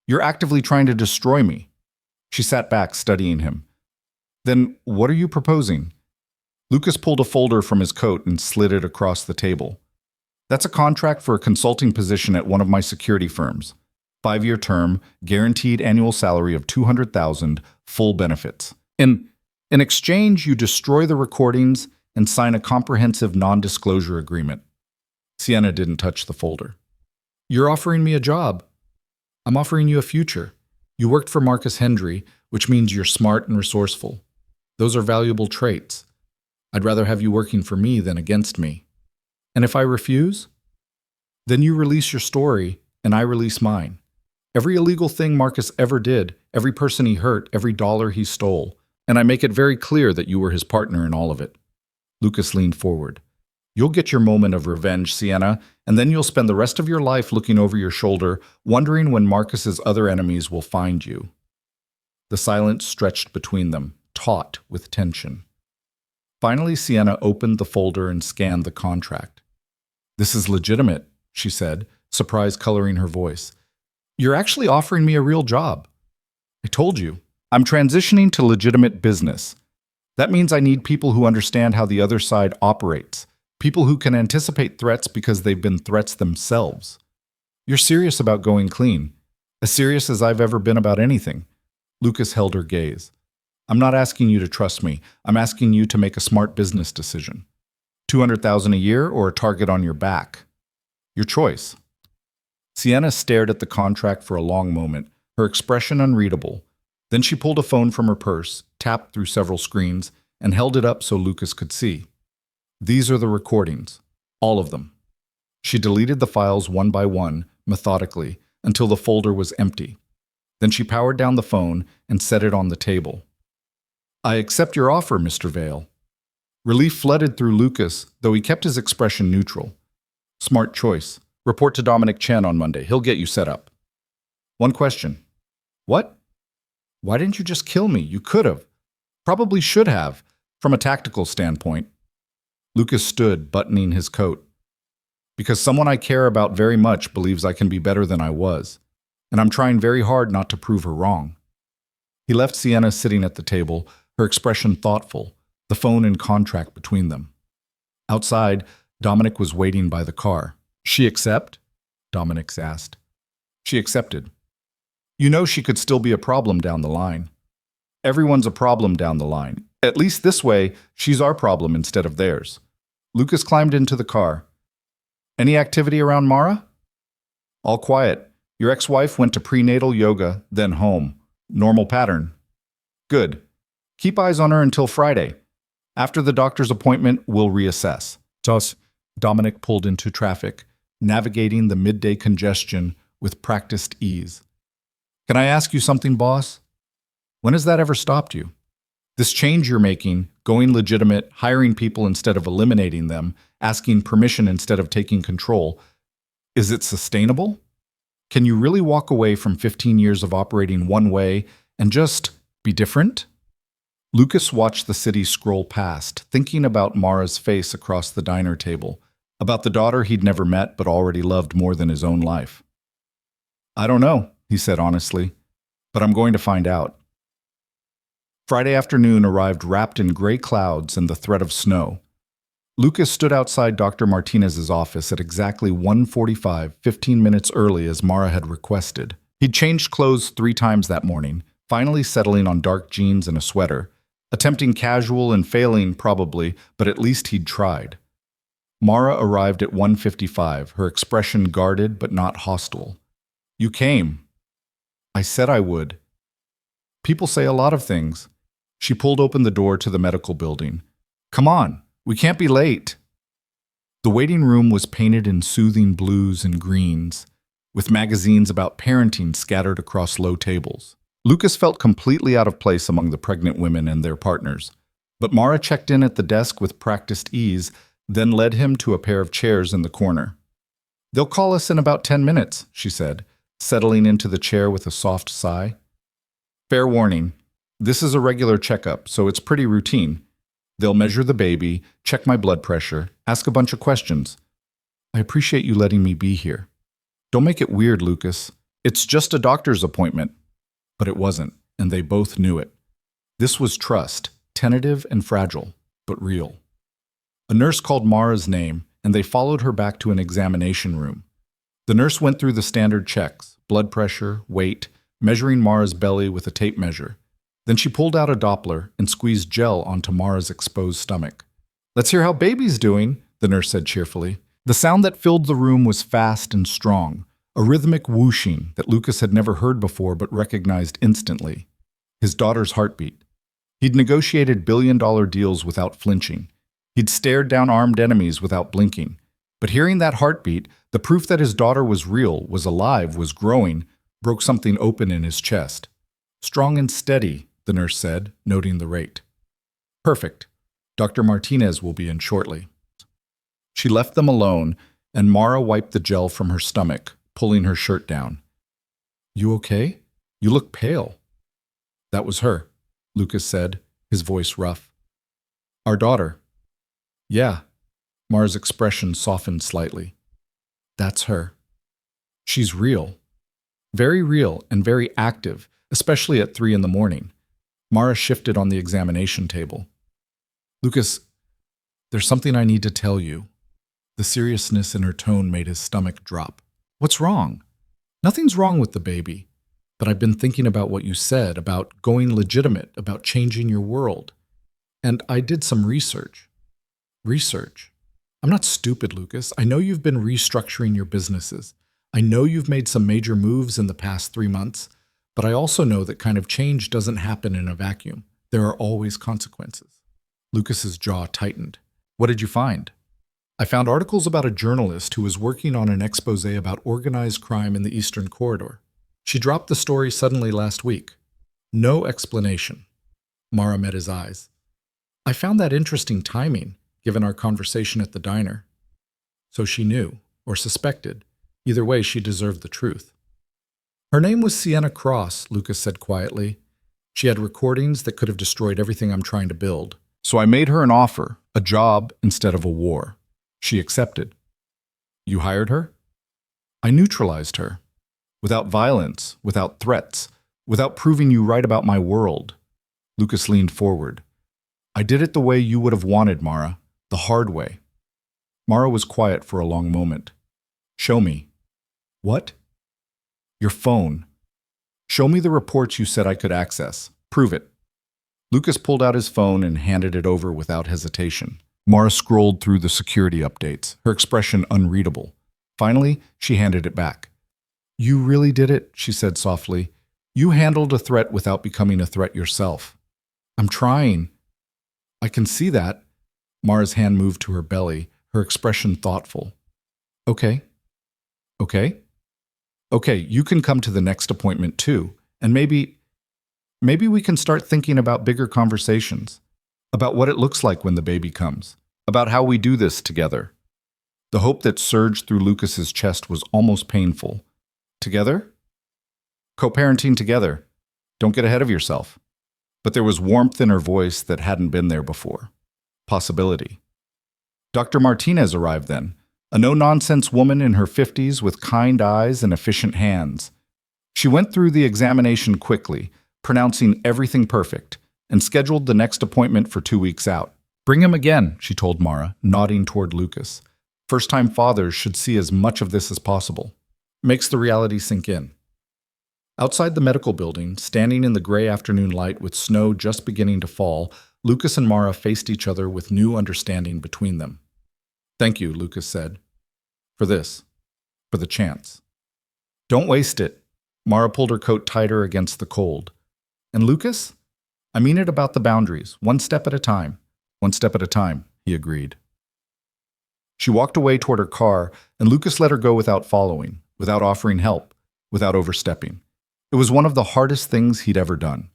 You're actively trying to destroy me. She sat back, studying him. Then what are you proposing? Lucas pulled a folder from his coat and slid it across the table. That's a contract for a consulting position at one of my security firms. 5-year term, guaranteed annual salary of $200,000, full benefits. In exchange, you destroy the recordings and sign a comprehensive non-disclosure agreement. Sienna didn't touch the folder. You're offering me a job. I'm offering you a future. You worked for Marcus Hendry, which means you're smart and resourceful. Those are valuable traits. I'd rather have you working for me than against me. And if I refuse? Then you release your story, and I release mine. Every illegal thing Marcus ever did, every person he hurt, every dollar he stole, and I make it very clear that you were his partner in all of it. Lucas leaned forward. You'll get your moment of revenge, Sienna, and then you'll spend the rest of your life looking over your shoulder, wondering when Marcus's other enemies will find you. The silence stretched between them, taut with tension. Finally, Sienna opened the folder and scanned the contract. This is legitimate, she said, surprise coloring her voice. You're actually offering me a real job. I told you. I'm transitioning to legitimate business. That means I need people who understand how the other side operates, people who can anticipate threats because they've been threats themselves. You're serious about going clean, as serious as I've ever been about anything. Lucas held her gaze. I'm not asking you to trust me. I'm asking you to make a smart business decision. 200,000 a year or a target on your back? Your choice. Sienna stared at the contract for a long moment, her expression unreadable. Then she pulled a phone from her purse, tapped through several screens, and held it up so Lucas could see. These are the recordings. All of them. She deleted the files one by one, methodically, until the folder was empty. Then she powered down the phone and set it on the table. I accept your offer, Mr. Vale. Relief flooded through Lucas, though he kept his expression neutral. Smart choice. Report to Dominic Chen on Monday. He'll get you set up. One question. What? Why didn't you just kill me? You could have. Probably should have, from a tactical standpoint. Lucas stood, buttoning his coat. Because someone I care about very much believes I can be better than I was, and I'm trying very hard not to prove her wrong. He left Sienna sitting at the table, her expression thoughtful, the phone and contract between them. Outside, Dominic was waiting by the car. She accept? Dominic asked. She accepted. You know she could still be a problem down the line. Everyone's a problem down the line. At least this way, she's our problem instead of theirs. Lucas climbed into the car. Any activity around Mara? All quiet. Your ex-wife went to prenatal yoga, then home. Normal pattern. Good. Keep eyes on her until Friday. After the doctor's appointment, we'll reassess. Thus, Dominic pulled into traffic, navigating the midday congestion with practiced ease. Can I ask you something, boss? When has that ever stopped you? This change you're making, going legitimate, hiring people instead of eliminating them, asking permission instead of taking control, is it sustainable? Can you really walk away from 15 years of operating one way and just be different? Lucas watched the city scroll past, thinking about Mara's face across the diner table, about the daughter he'd never met but already loved more than his own life. I don't know, he said honestly, but I'm going to find out. Friday afternoon arrived wrapped in gray clouds and the threat of snow. Lucas stood outside Dr. Martinez's office at exactly 1:45, 15 minutes early as Mara had requested. He'd changed clothes 3 times that morning, finally settling on dark jeans and a sweater, attempting casual and failing probably, but at least he'd tried. Mara arrived at 1:55, her expression guarded but not hostile. You came. I said I would. People say a lot of things. She pulled open the door to the medical building. Come on, we can't be late. The waiting room was painted in soothing blues and greens, with magazines about parenting scattered across low tables. Lucas felt completely out of place among the pregnant women and their partners, but Mara checked in at the desk with practiced ease, then led him to a pair of chairs in the corner. They'll call us in about 10 minutes, she said, settling into the chair with a soft sigh. Fair warning, this is a regular checkup, so it's pretty routine. They'll measure the baby, check my blood pressure, ask a bunch of questions. I appreciate you letting me be here. Don't make it weird, Lucas. It's just a doctor's appointment. But it wasn't, and they both knew it. This was trust, tentative and fragile, but real. A nurse called Mara's name, and they followed her back to an examination room. The nurse went through the standard checks, blood pressure, weight, measuring Mara's belly with a tape measure. Then she pulled out a Doppler and squeezed gel onto Mara's exposed stomach. Let's hear how baby's doing, the nurse said cheerfully. The sound that filled the room was fast and strong, a rhythmic whooshing that Lucas had never heard before but recognized instantly. His daughter's heartbeat. He'd negotiated billion-dollar deals without flinching. He'd stared down armed enemies without blinking. But hearing that heartbeat, the proof that his daughter was real, was alive, was growing, broke something open in his chest. Strong and steady, the nurse said, noting the rate. Perfect. Dr. Martinez will be in shortly. She left them alone, and Mara wiped the gel from her stomach, pulling her shirt down. You okay? You look pale. That was her, Lucas said, his voice rough. Our daughter. Yeah. Mara's expression softened slightly. That's her. She's real. Very real and very active, especially at 3 a.m. Mara shifted on the examination table. Lucas, there's something I need to tell you. The seriousness in her tone made his stomach drop. What's wrong? Nothing's wrong with the baby. but I've been thinking about what you said, about going legitimate, about changing your world. And I did some research. Research? I'm not stupid, Lucas. I know you've been restructuring your businesses. I know you've made some major moves in the past 3 months, but I also know that kind of change doesn't happen in a vacuum. There are always consequences. Lucas's jaw tightened. What did you find? I found articles about a journalist who was working on an expose about organized crime in the Eastern Corridor. She dropped the story suddenly last week. No explanation. Mara met his eyes. I found that interesting timing, given our conversation at the diner. So she knew, or suspected. Either way, she deserved the truth. Her name was Sienna Cross, Lucas said quietly. She had recordings that could have destroyed everything I'm trying to build. So I made her an offer, a job instead of a war. She accepted. You hired her? I neutralized her. Without violence, without threats, without proving you right about my world. Lucas leaned forward. I did it the way you would have wanted, Mara, the hard way. Mara was quiet for a long moment. Show me. What? Your phone. Show me the reports you said I could access. Prove it. Lucas pulled out his phone and handed it over without hesitation. Mara scrolled through the security updates, her expression unreadable. Finally, she handed it back. You really did it, she said softly. You handled a threat without becoming a threat yourself. I'm trying. I can see that. Mara's hand moved to her belly, her expression thoughtful. Okay. Okay? Okay, you can come to the next appointment too, and maybe we can start thinking about bigger conversations, about what it looks like when the baby comes, about how we do this together. The hope that surged through Lucas's chest was almost painful. Together? Co-parenting together. Don't get ahead of yourself. But there was warmth in her voice that hadn't been there before. Possibility. Dr. Martinez arrived then, a no-nonsense woman in her 50s with kind eyes and efficient hands. She went through the examination quickly, pronouncing everything perfect, and scheduled the next appointment for 2 weeks out. Bring him again, she told Mara, nodding toward Lucas. First-time fathers should see as much of this as possible. Makes the reality sink in. Outside the medical building, standing in the gray afternoon light with snow just beginning to fall, Lucas and Mara faced each other with new understanding between them. Thank you, Lucas said. For this. For the chance. Don't waste it. Mara pulled her coat tighter against the cold. And Lucas? I mean it about the boundaries, one step at a time. One step at a time, he agreed. She walked away toward her car, and Lucas let her go without following, without offering help, without overstepping. It was one of the hardest things he'd ever done.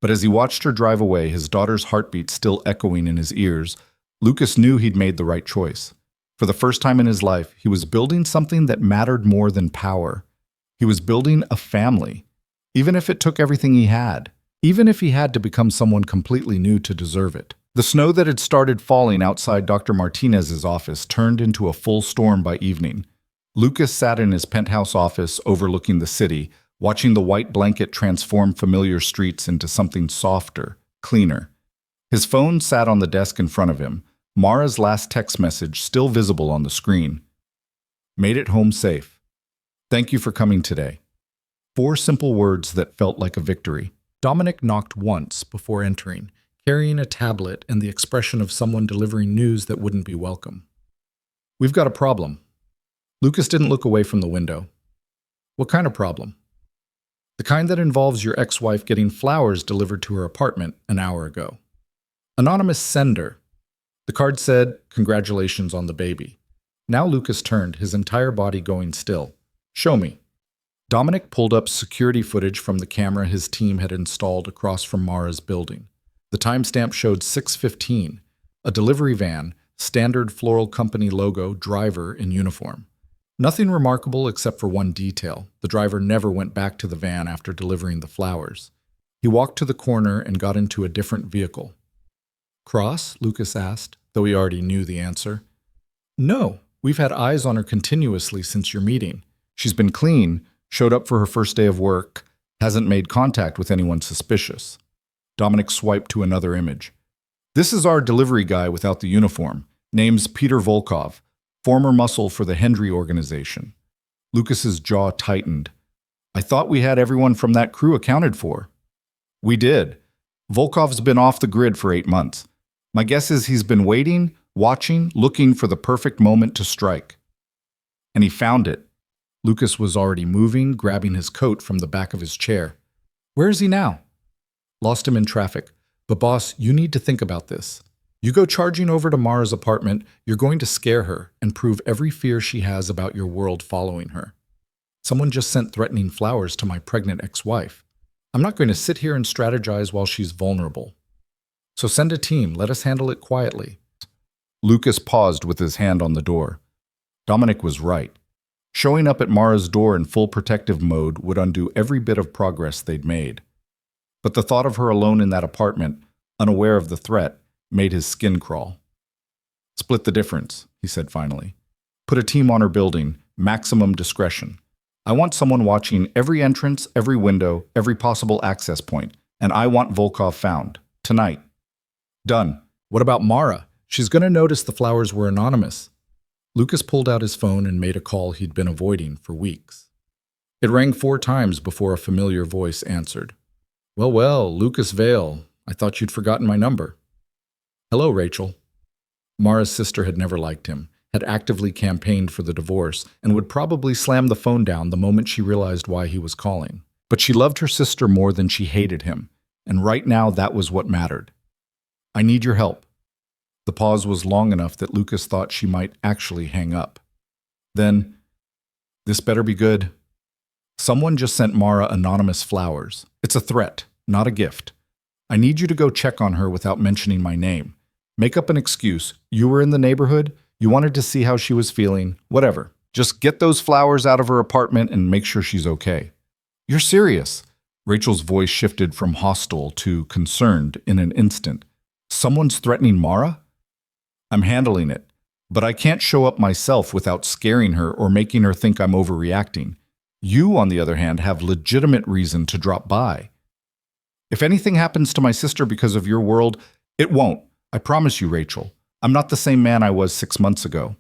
But as he watched her drive away, his daughter's heartbeat still echoing in his ears, Lucas knew he'd made the right choice. For the first time in his life, he was building something that mattered more than power. He was building a family, even if it took everything he had, even if he had to become someone completely new to deserve it. The snow that had started falling outside Dr. Martinez's office turned into a full storm by evening. Lucas sat in his penthouse office overlooking the city, watching the white blanket transform familiar streets into something softer, cleaner. His phone sat on the desk in front of him, Mara's last text message still visible on the screen. Made it home safe. Thank you for coming today. 4 simple words that felt like a victory. Dominic knocked once before entering, carrying a tablet and the expression of someone delivering news that wouldn't be welcome. We've got a problem. Lucas didn't look away from the window. What kind of problem? The kind that involves your ex-wife getting flowers delivered to her apartment an hour ago. Anonymous sender. The card said, "Congratulations on the baby." Now Lucas turned, his entire body going still. Show me. Dominic pulled up security footage from the camera his team had installed across from Mara's building. The timestamp showed 6:15, a delivery van, standard floral company logo, driver in uniform. Nothing remarkable except for one detail. The driver never went back to the van after delivering the flowers. He walked to the corner and got into a different vehicle. Cross? Lucas asked, though he already knew the answer. No, we've had eyes on her continuously since your meeting. She's been clean, showed up for her first day of work, hasn't made contact with anyone suspicious. Dominic swiped to another image. This is our delivery guy without the uniform. Name's Peter Volkov, former muscle for the Hendry organization. Lucas's jaw tightened. I thought we had everyone from that crew accounted for. We did. Volkov's been off the grid for 8 months. My guess is he's been waiting, watching, looking for the perfect moment to strike. And he found it. Lucas was already moving, grabbing his coat from the back of his chair. Where is he now? Lost him in traffic. But boss, you need to think about this. You go charging over to Mara's apartment, you're going to scare her and prove every fear she has about your world following her. Someone just sent threatening flowers to my pregnant ex-wife. I'm not going to sit here and strategize while she's vulnerable. So send a team, let us handle it quietly. Lucas paused with his hand on the door. Dominic was right. Showing up at Mara's door in full protective mode would undo every bit of progress they'd made. But the thought of her alone in that apartment, unaware of the threat, made his skin crawl. Split the difference, he said finally. Put a team on her building, maximum discretion. I want someone watching every entrance, every window, every possible access point, and I want Volkov found. Tonight. Done. What about Mara? She's going to notice the flowers were anonymous. Lucas pulled out his phone and made a call he'd been avoiding for weeks. It rang 4 times before a familiar voice answered. Well, Lucas Vale. I thought you'd forgotten my number. Hello, Rachel. Mara's sister had never liked him, had actively campaigned for the divorce, and would probably slam the phone down the moment she realized why he was calling. But she loved her sister more than she hated him, and right now that was what mattered. I need your help. The pause was long enough that Lucas thought she might actually hang up. Then, this better be good. Someone just sent Mara anonymous flowers. It's a threat, not a gift. I need you to go check on her without mentioning my name. Make up an excuse. You were in the neighborhood, you wanted to see how she was feeling, whatever. Just get those flowers out of her apartment and make sure she's okay. You're serious. Rachel's voice shifted from hostile to concerned in an instant. Someone's threatening Mara? I'm handling it, but I can't show up myself without scaring her or making her think I'm overreacting. You, on the other hand, have legitimate reason to drop by. If anything happens to my sister because of your world, it won't. I promise you, Rachel. I'm not the same man I was 6 months ago.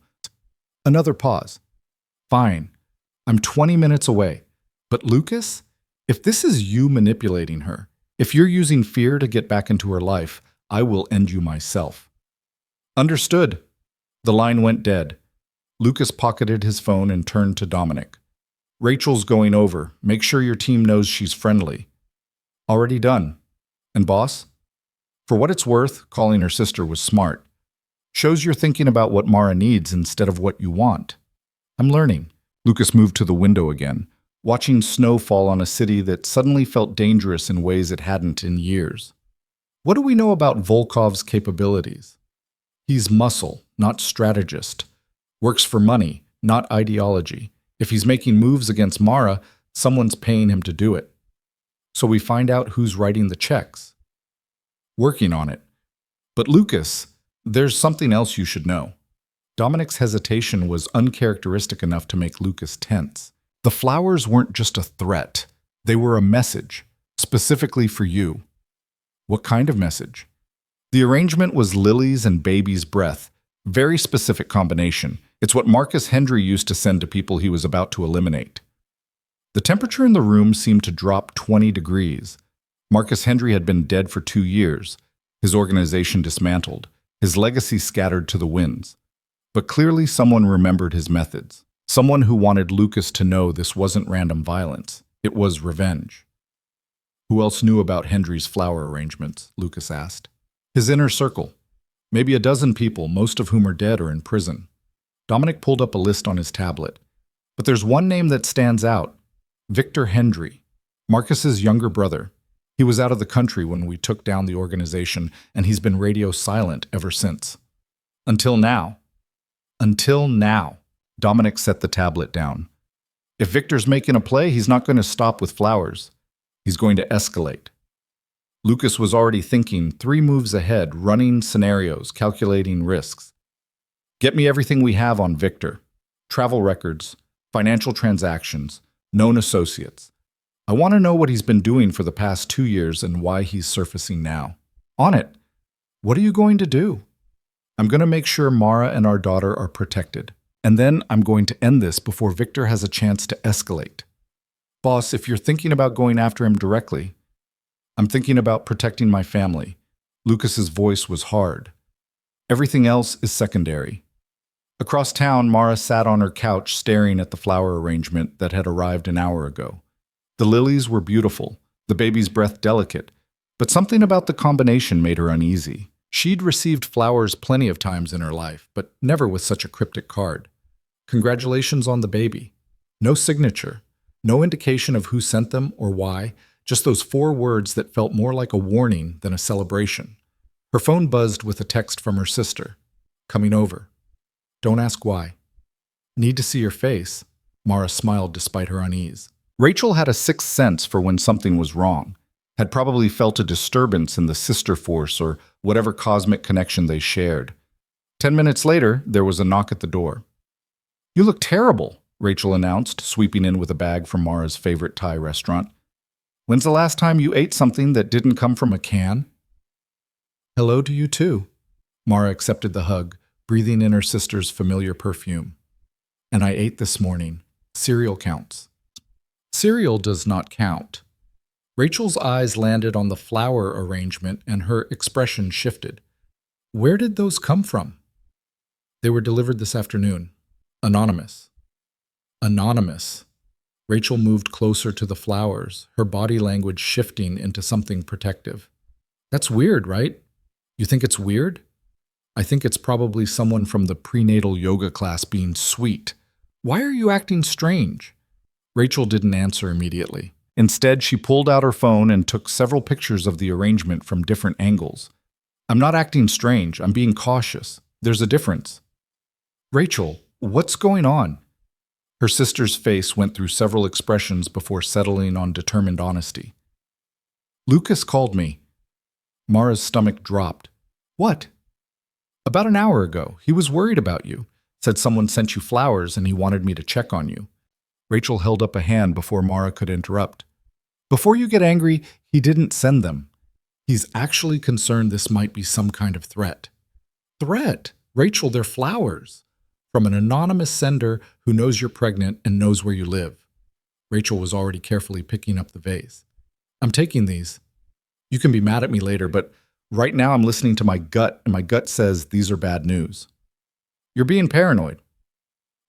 Another pause. Fine. I'm 20 minutes away. But Lucas, if this is you manipulating her, if you're using fear to get back into her life, I will end you myself. Understood. The line went dead. Lucas pocketed his phone and turned to Dominic. Rachel's going over. Make sure your team knows she's friendly. Already done. And boss? For what it's worth, calling her sister was smart. Shows you're thinking about what Mara needs instead of what you want. I'm learning. Lucas moved to the window again, watching snow fall on a city that suddenly felt dangerous in ways it hadn't in years. What do we know about Volkov's capabilities? He's muscle, not strategist. Works for money, not ideology. If he's making moves against Mara, someone's paying him to do it. So we find out who's writing the checks. Working on it. But Lucas, there's something else you should know. Dominic's hesitation was uncharacteristic enough to make Lucas tense. The flowers weren't just a threat. They were a message, specifically for you. What kind of message? The arrangement was lilies and baby's breath. Very specific combination. It's what Marcus Hendry used to send to people he was about to eliminate. The temperature in the room seemed to drop 20 degrees. Marcus Hendry had been dead for 2 years, his organization dismantled, his legacy scattered to the winds. But clearly someone remembered his methods. Someone who wanted Lucas to know this wasn't random violence. It was revenge. Who else knew about Hendry's flower arrangements? Lucas asked. His inner circle. Maybe a dozen people, most of whom are dead or in prison. Dominic pulled up a list on his tablet. But there's one name that stands out. Victor Hendry, Marcus's younger brother. He was out of the country when we took down the organization, and he's been radio silent ever since. Until now. Until now. Dominic set the tablet down. If Victor's making a play, he's not going to stop with flowers. He's going to escalate. Lucas was already thinking 3 moves ahead, running scenarios, calculating risks. Get me everything we have on Victor. Travel records, financial transactions, known associates. I want to know what he's been doing for the past 2 years and why he's surfacing now. On it. What are you going to do? I'm going to make sure Mara and our daughter are protected. And then I'm going to end this before Victor has a chance to escalate. Boss, if you're thinking about going after him directly, I'm thinking about protecting my family. Lucas's voice was hard. Everything else is secondary. Across town, Mara sat on her couch staring at the flower arrangement that had arrived an hour ago. The lilies were beautiful, the baby's breath delicate, but something about the combination made her uneasy. She'd received flowers plenty of times in her life, but never with such a cryptic card. Congratulations on the baby. No signature, no indication of who sent them or why, just those 4 words that felt more like a warning than a celebration. Her phone buzzed with a text from her sister. Coming over. Don't ask why. Need to see your face. Mara smiled despite her unease. Rachel had a sixth sense for when something was wrong, had probably felt a disturbance in the sister force or whatever cosmic connection they shared. 10 minutes later, there was a knock at the door. You look terrible, Rachel announced, sweeping in with a bag from Mara's favorite Thai restaurant. When's the last time you ate something that didn't come from a can? Hello to you too. Mara accepted the hug, breathing in her sister's familiar perfume. And I ate this morning. Cereal counts. Cereal does not count. Rachel's eyes landed on the flower arrangement and her expression shifted. Where did those come from? They were delivered this afternoon. Anonymous. Anonymous. Rachel moved closer to the flowers, her body language shifting into something protective. That's weird, right? You think it's weird? I think it's probably someone from the prenatal yoga class being sweet. Why are you acting strange? Rachel didn't answer immediately. Instead, she pulled out her phone and took several pictures of the arrangement from different angles. I'm not acting strange. I'm being cautious. There's a difference. Rachel, what's going on? Her sister's face went through several expressions before settling on determined honesty. Lucas called me. Mara's stomach dropped. What? About an hour ago. He was worried about you. Said someone sent you flowers and he wanted me to check on you. Rachel held up a hand before Mara could interrupt. Before you get angry, he didn't send them. He's actually concerned this might be some kind of threat. Threat? Rachel, they're flowers. From an anonymous sender who knows you're pregnant and knows where you live. Rachel was already carefully picking up the vase. I'm taking these. You can be mad at me later, but right now I'm listening to my gut, and my gut says these are bad news. You're being paranoid.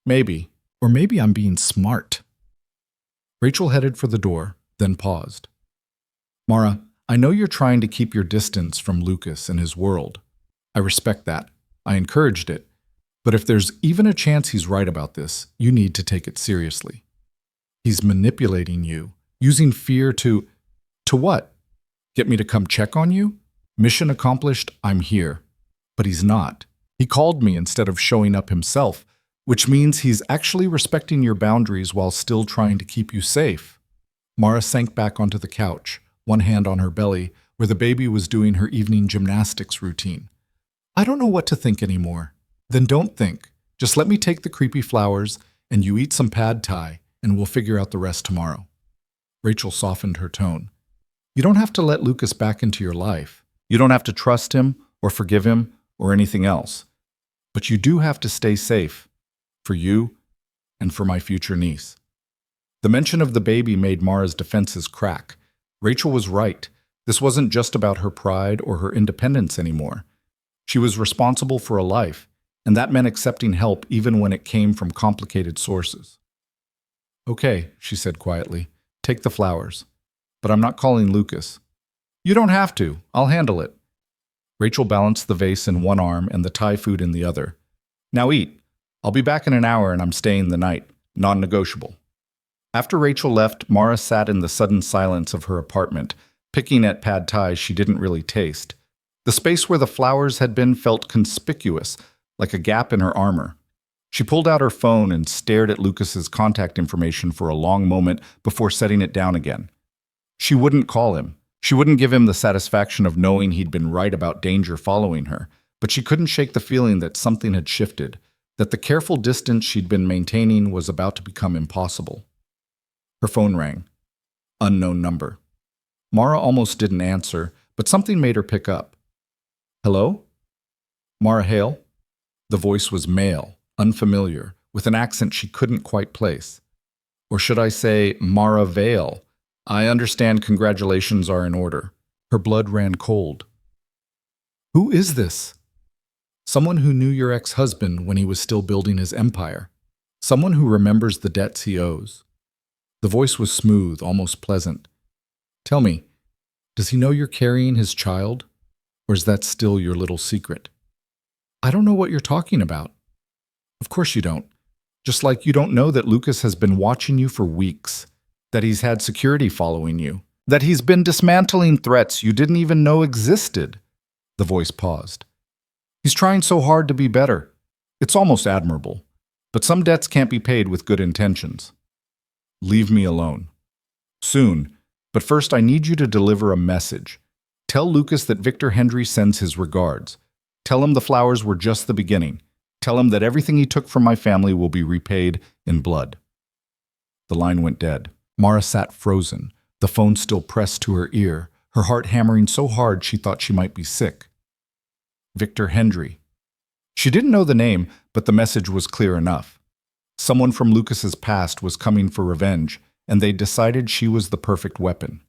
Maybe. Or maybe I'm being smart. Rachel headed for the door, then paused. Mara, I know you're trying to keep your distance from Lucas and his world. I respect that. I encouraged it. But if there's even a chance he's right about this, you need to take it seriously. He's manipulating you, using fear to what? Get me to come check on you? Mission accomplished, I'm here. But he's not. He called me instead of showing up himself, which means he's actually respecting your boundaries while still trying to keep you safe. Mara sank back onto the couch, one hand on her belly, where the baby was doing her evening gymnastics routine. I don't know what to think anymore. Then don't think. Just let me take the creepy flowers and you eat some pad thai and we'll figure out the rest tomorrow. Rachel softened her tone. You don't have to let Lucas back into your life. You don't have to trust him or forgive him or anything else. But you do have to stay safe. For you and for my future niece. The mention of the baby made Mara's defenses crack. Rachel was right. This wasn't just about her pride or her independence anymore. She was responsible for a life, and that meant accepting help even when it came from complicated sources. Okay, she said quietly, take the flowers. But I'm not calling Lucas. You don't have to. I'll handle it. Rachel balanced the vase in one arm and the Thai food in the other. Now eat. I'll be back in an hour and I'm staying the night. Non-negotiable. After Rachel left, Mara sat in the sudden silence of her apartment, picking at pad thai she didn't really taste. The space where the flowers had been felt conspicuous, like a gap in her armor. She pulled out her phone and stared at Lucas's contact information for a long moment before setting it down again. She wouldn't call him. She wouldn't give him the satisfaction of knowing he'd been right about danger following her, but she couldn't shake the feeling that something had shifted, that the careful distance she'd been maintaining was about to become impossible. Her phone rang. Unknown number. Mara almost didn't answer, but something made her pick up. Hello? Mara Hale? The voice was male, unfamiliar, with an accent she couldn't quite place. Or should I say Mara Vale? I understand congratulations are in order. Her blood ran cold. Who is this? Someone who knew your ex-husband when he was still building his empire. Someone who remembers the debts he owes. The voice was smooth, almost pleasant. Tell me, does he know you're carrying his child? Or is that still your little secret? I don't know what you're talking about. Of course you don't. Just like you don't know that Lucas has been watching you for weeks, that he's had security following you, that he's been dismantling threats you didn't even know existed. The voice paused. He's trying so hard to be better. It's almost admirable. But some debts can't be paid with good intentions. Leave me alone. Soon. But first I need you to deliver a message. Tell Lucas that Victor Hendry sends his regards. Tell him the flowers were just the beginning. Tell him that everything he took from my family will be repaid in blood. The line went dead. Mara sat frozen, the phone still pressed to her ear, her heart hammering so hard she thought she might be sick. Victor Hendry. She didn't know the name, but the message was clear enough. Someone from Lucas's past was coming for revenge, and they decided she was the perfect weapon.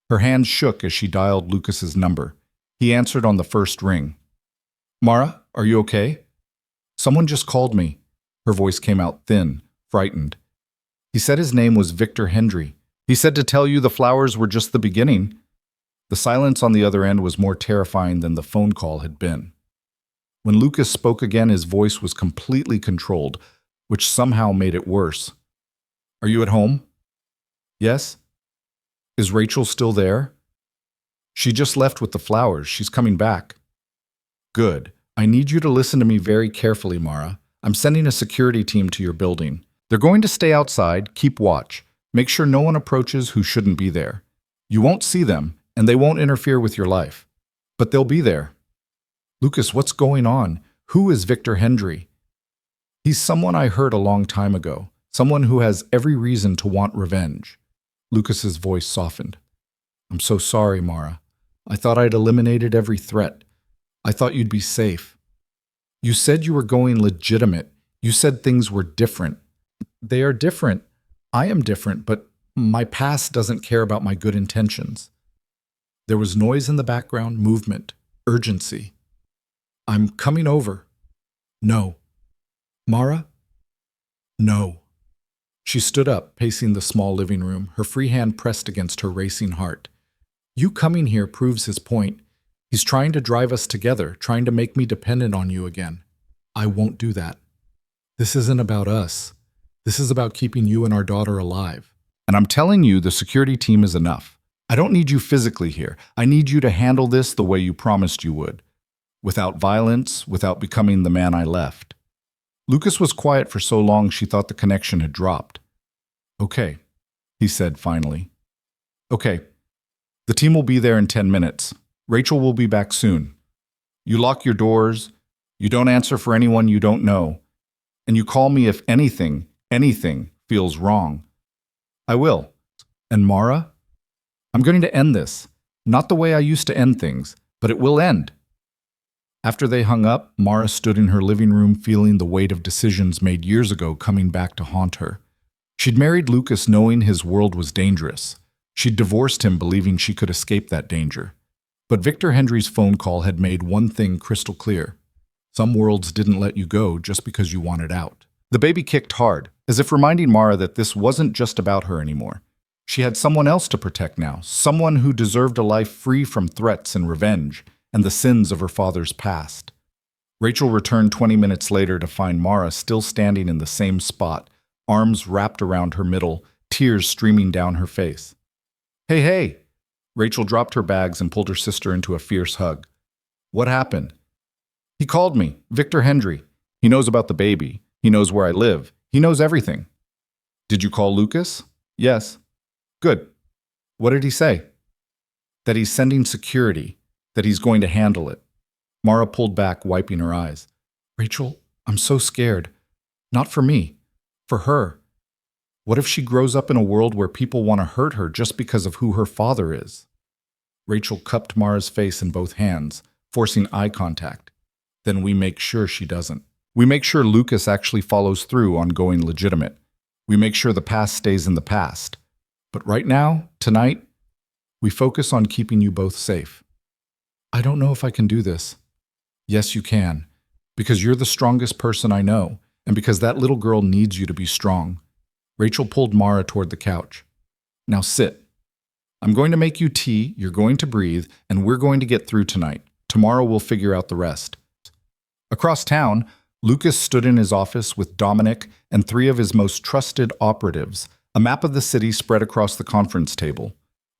Her hands shook as she dialed Lucas's number. He answered on the first ring. Mara, are you okay? Someone just called me. Her voice came out thin, frightened. He said his name was Victor Hendry. He said to tell you the flowers were just the beginning. The silence on the other end was more terrifying than the phone call had been. When Lucas spoke again, his voice was completely controlled, which somehow made it worse. Are you at home? Yes? Is Rachel still there? She just left with the flowers. She's coming back. Good. I need you to listen to me very carefully, Mara. I'm sending a security team to your building. They're going to stay outside, keep watch. Make sure no one approaches who shouldn't be there. You won't see them, and they won't interfere with your life. But they'll be there. Lucas, what's going on? Who is Victor Hendry? He's someone I heard a long time ago. Someone who has every reason to want revenge. Lucas's voice softened. I'm so sorry, Mara. I thought I'd eliminated every threat. I thought you'd be safe. You said you were going legitimate. You said things were different. They are different. I am different, but my past doesn't care about my good intentions. There was noise in the background, movement, urgency. I'm coming over. No. Mara? No. She stood up, pacing the small living room, her free hand pressed against her racing heart. You coming here proves his point. He's trying to drive us together, trying to make me dependent on you again. I won't do that. This isn't about us. This is about keeping you and our daughter alive. And I'm telling you, the security team is enough. I don't need you physically here. I need you to handle this the way you promised you would. Without violence, without becoming the man I left. Lucas was quiet for so long she thought the connection had dropped. Okay, he said finally. Okay, the team will be there in 10 minutes. Rachel will be back soon. You lock your doors. You don't answer for anyone you don't know. And you call me if anything feels wrong. I will. And Mara? I'm going to end this. Not the way I used to end things, but it will end. After they hung up, Mara stood in her living room feeling the weight of decisions made years ago coming back to haunt her. She'd married Lucas knowing his world was dangerous. She'd divorced him believing she could escape that danger. But Victor Hendry's phone call had made one thing crystal clear. Some worlds didn't let you go just because you wanted out. The baby kicked hard, as if reminding Mara that this wasn't just about her anymore. She had someone else to protect now, someone who deserved a life free from threats and revenge, and the sins of her father's past. Rachel returned 20 minutes later to find Mara still standing in the same spot, arms wrapped around her middle, tears streaming down her face. Hey, hey! Rachel dropped her bags and pulled her sister into a fierce hug. What happened? He called me, Victor Hendry. He knows about the baby. He knows where I live. He knows everything. Did you call Lucas? Yes. Good. What did he say? That he's sending security. That he's going to handle it. Mara pulled back, wiping her eyes. Rachel, I'm so scared. Not for me. For her. What if she grows up in a world where people want to hurt her just because of who her father is? Rachel cupped Mara's face in both hands, forcing eye contact. Then we make sure she doesn't. We make sure Lucas actually follows through on going legitimate. We make sure the past stays in the past. But right now, tonight, we focus on keeping you both safe. I don't know if I can do this. Yes, you can. Because you're the strongest person I know, and because that little girl needs you to be strong. Rachel pulled Mara toward the couch. Now sit. I'm going to make you tea, you're going to breathe, and we're going to get through tonight. Tomorrow we'll figure out the rest. Across town, Lucas stood in his office with Dominic and 3 of his most trusted operatives. A map of the city spread across the conference table.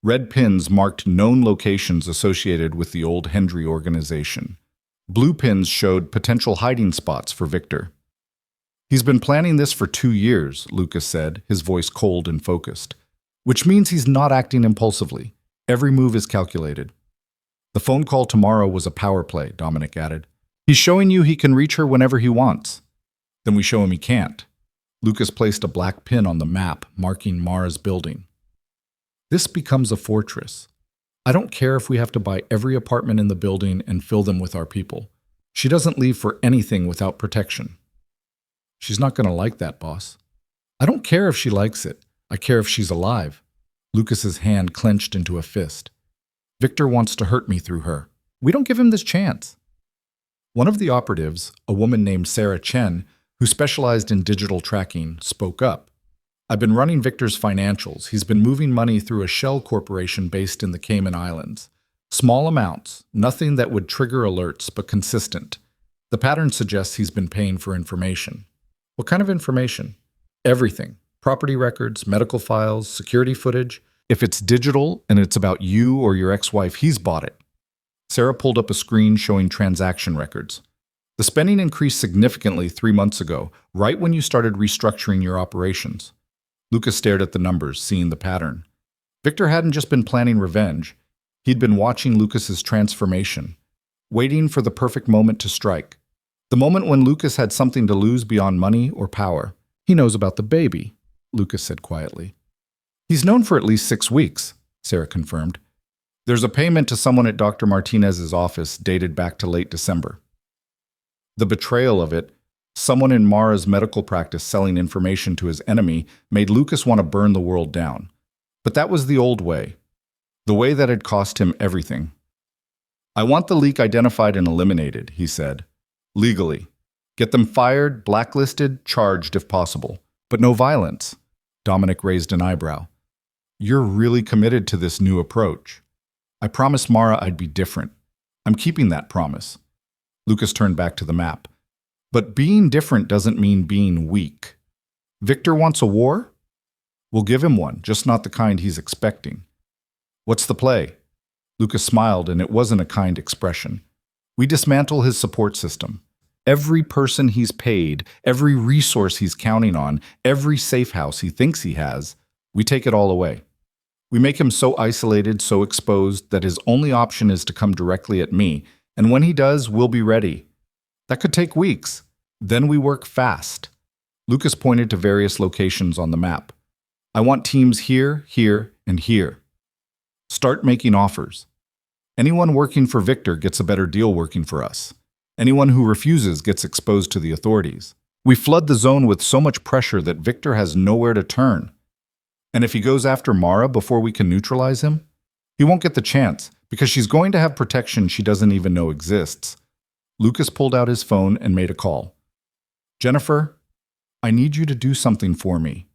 Red pins marked known locations associated with the old Hendry organization. Blue pins showed potential hiding spots for Victor. He's been planning this for 2 years, Lucas said, his voice cold and focused. Which means he's not acting impulsively. Every move is calculated. The phone call tomorrow was a power play, Dominic added. He's showing you he can reach her whenever he wants. Then we show him he can't. Lucas placed a black pin on the map, marking Mara's building. This becomes a fortress. I don't care if we have to buy every apartment in the building and fill them with our people. She doesn't leave for anything without protection. She's not going to like that, boss. I don't care if she likes it. I care if she's alive. Lucas's hand clenched into a fist. Victor wants to hurt me through her. We don't give him this chance. One of the operatives, a woman named Sarah Chen, who specialized in digital tracking, spoke up. I've been running Victor's financials. He's been moving money through a shell corporation based in the Cayman Islands. Small amounts, nothing that would trigger alerts, but consistent. The pattern suggests he's been paying for information. What kind of information? Everything. Property records, medical files, security footage. If it's digital and it's about you or your ex-wife, he's bought it. Sarah pulled up a screen showing transaction records. The spending increased significantly 3 months ago, right when you started restructuring your operations. Lucas stared at the numbers, seeing the pattern. Victor hadn't just been planning revenge. He'd been watching Lucas's transformation, waiting for the perfect moment to strike. The moment when Lucas had something to lose beyond money or power. He knows about the baby, Lucas said quietly. He's known for at least 6 weeks, Sarah confirmed. There's a payment to someone at Dr. Martinez's office dated back to late December. The betrayal of it, someone in Mara's medical practice selling information to his enemy, made Lucas want to burn the world down. But that was the old way. The way that had cost him everything. I want the leak identified and eliminated, he said. Legally. Get them fired, blacklisted, charged if possible. But no violence. Dominic raised an eyebrow. You're really committed to this new approach. I promised Mara I'd be different. I'm keeping that promise. Lucas turned back to the map. But being different doesn't mean being weak. Victor wants a war? We'll give him one, just not the kind he's expecting. What's the play? Lucas smiled, and it wasn't a kind expression. We dismantle his support system. Every person he's paid, every resource he's counting on, every safe house he thinks he has, we take it all away. We make him so isolated, so exposed, that his only option is to come directly at me, and when he does, we'll be ready. That could take weeks. Then we work fast. Lucas pointed to various locations on the map. I want teams here, here, and here. Start making offers. Anyone working for Victor gets a better deal working for us. Anyone who refuses gets exposed to the authorities. We flood the zone with so much pressure that Victor has nowhere to turn. And if he goes after Mara before we can neutralize him, he won't get the chance because she's going to have protection she doesn't even know exists. Lucas pulled out his phone and made a call. Jennifer, I need you to do something for me.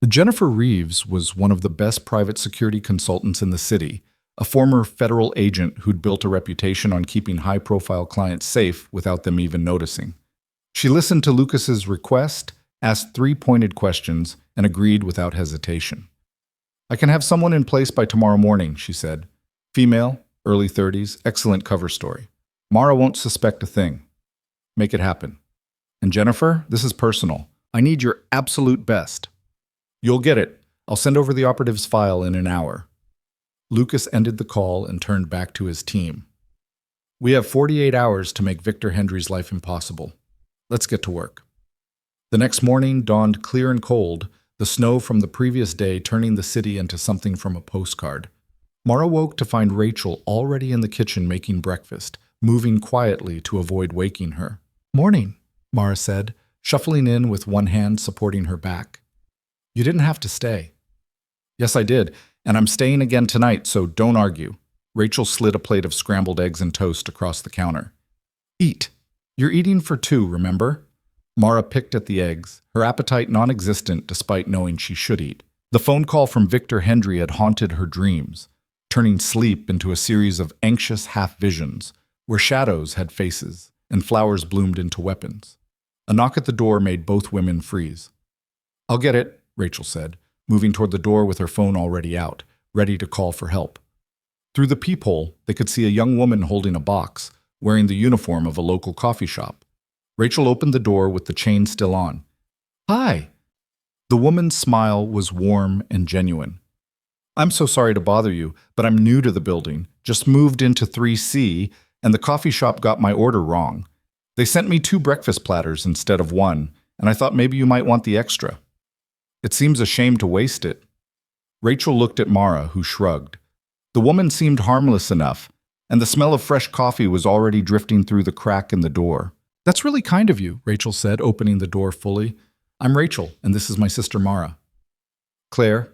Jennifer Reeves was one of the best private security consultants in the city, a former federal agent who'd built a reputation on keeping high-profile clients safe without them even noticing. She listened to Lucas's request, asked 3 pointed questions, and agreed without hesitation. I can have someone in place by tomorrow morning, she said. Female, early 30s, excellent cover story. Mara won't suspect a thing. Make it happen. And Jennifer, this is personal. I need your absolute best. You'll get it. I'll send over the operative's file in an hour. Lucas ended the call and turned back to his team. We have 48 hours to make Victor Hendry's life impossible. Let's get to work. The next morning dawned clear and cold, the snow from the previous day turning the city into something from a postcard. Mara woke to find Rachel already in the kitchen making breakfast, moving quietly to avoid waking her. Morning, Mara said, shuffling in with one hand supporting her back. You didn't have to stay. Yes, I did, and I'm staying again tonight, so don't argue. Rachel slid a plate of scrambled eggs and toast across the counter. Eat. You're eating for two, remember? Mara picked at the eggs, her appetite non-existent despite knowing she should eat. The phone call from Victor Hendry had haunted her dreams, turning sleep into a series of anxious half-visions, where shadows had faces and flowers bloomed into weapons. A knock at the door made both women freeze. I'll get it, Rachel said, moving toward the door with her phone already out, ready to call for help. Through the peephole, they could see a young woman holding a box, wearing the uniform of a local coffee shop. Rachel opened the door with the chain still on. Hi. The woman's smile was warm and genuine. I'm so sorry to bother you, but I'm new to the building, just moved into 3C, and the coffee shop got my order wrong. They sent me 2 breakfast platters instead of 1, and I thought maybe you might want the extra. It seems a shame to waste it. Rachel looked at Mara, who shrugged. The woman seemed harmless enough, and the smell of fresh coffee was already drifting through the crack in the door. That's really kind of you, Rachel said, opening the door fully. I'm Rachel, and this is my sister Mara. Claire.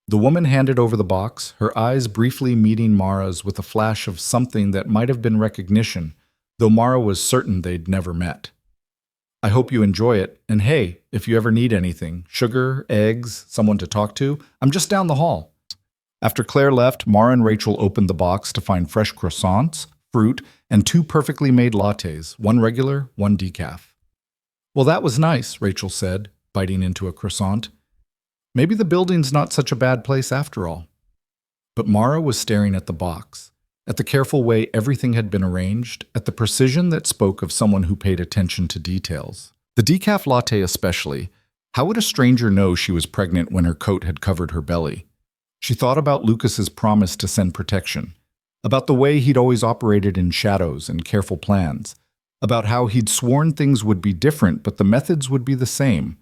The woman handed over the box, her eyes briefly meeting Mara's with a flash of something that might have been recognition, though Mara was certain they'd never met. I hope you enjoy it, and hey, if you ever need anything, sugar, eggs, someone to talk to, I'm just down the hall. After Claire left, Mara and Rachel opened the box to find fresh croissants, fruit, and 2 perfectly made lattes, 1 regular, 1 decaf. Well, that was nice, Rachel said, biting into a croissant. Maybe the building's not such a bad place after all. But Mara was staring at the box, at the careful way everything had been arranged, at the precision that spoke of someone who paid attention to details. The decaf latte especially. How would a stranger know she was pregnant when her coat had covered her belly? She thought about Lucas's promise to send protection, about the way he'd always operated in shadows and careful plans, about how he'd sworn things would be different but the methods would be the same.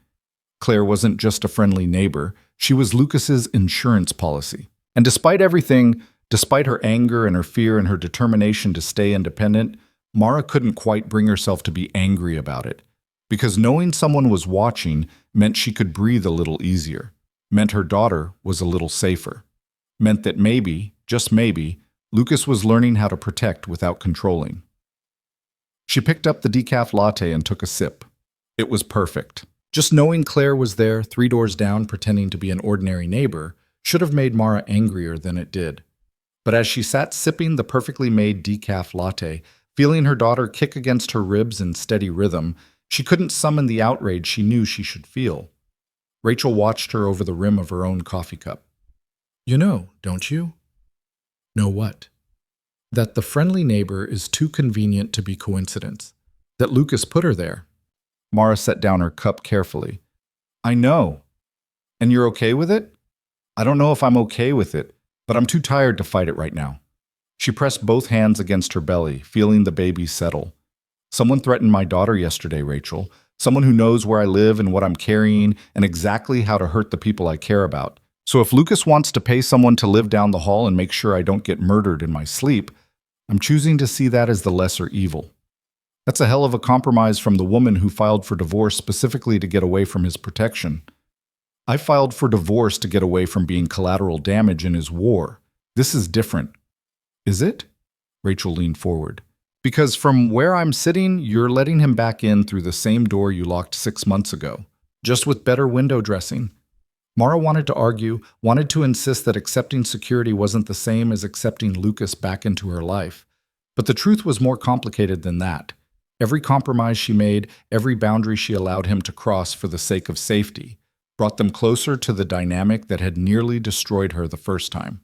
Claire wasn't just a friendly neighbor, she was Lucas's insurance policy. And despite everything, despite her anger and her fear and her determination to stay independent, Mara couldn't quite bring herself to be angry about it, because knowing someone was watching meant she could breathe a little easier, meant her daughter was a little safer, meant that maybe, just maybe, Lucas was learning how to protect without controlling. She picked up the decaf latte and took a sip. It was perfect. Just knowing Claire was there, 3 doors down, pretending to be an ordinary neighbor, should have made Mara angrier than it did. But as she sat sipping the perfectly made decaf latte, feeling her daughter kick against her ribs in steady rhythm, she couldn't summon the outrage she knew she should feel. Rachel watched her over the rim of her own coffee cup. You know, don't you? Know what? That the friendly neighbor is too convenient to be coincidence. That Lucas put her there. Mara set down her cup carefully. I know. And you're okay with it? I don't know if I'm okay with it, but I'm too tired to fight it right now. She pressed both hands against her belly, feeling the baby settle. Someone threatened my daughter yesterday, Rachel. Someone who knows where I live and what I'm carrying and exactly how to hurt the people I care about. So if Lucas wants to pay someone to live down the hall and make sure I don't get murdered in my sleep, I'm choosing to see that as the lesser evil. That's a hell of a compromise from the woman who filed for divorce specifically to get away from his protection. I filed for divorce to get away from being collateral damage in his war. This is different. Is it? Rachel leaned forward. Because from where I'm sitting, you're letting him back in through the same door you locked 6 months ago, just with better window dressing. Mara wanted to argue, wanted to insist that accepting security wasn't the same as accepting Lucas back into her life. But the truth was more complicated than that. Every compromise she made, every boundary she allowed him to cross for the sake of safety, brought them closer to the dynamic that had nearly destroyed her the first time.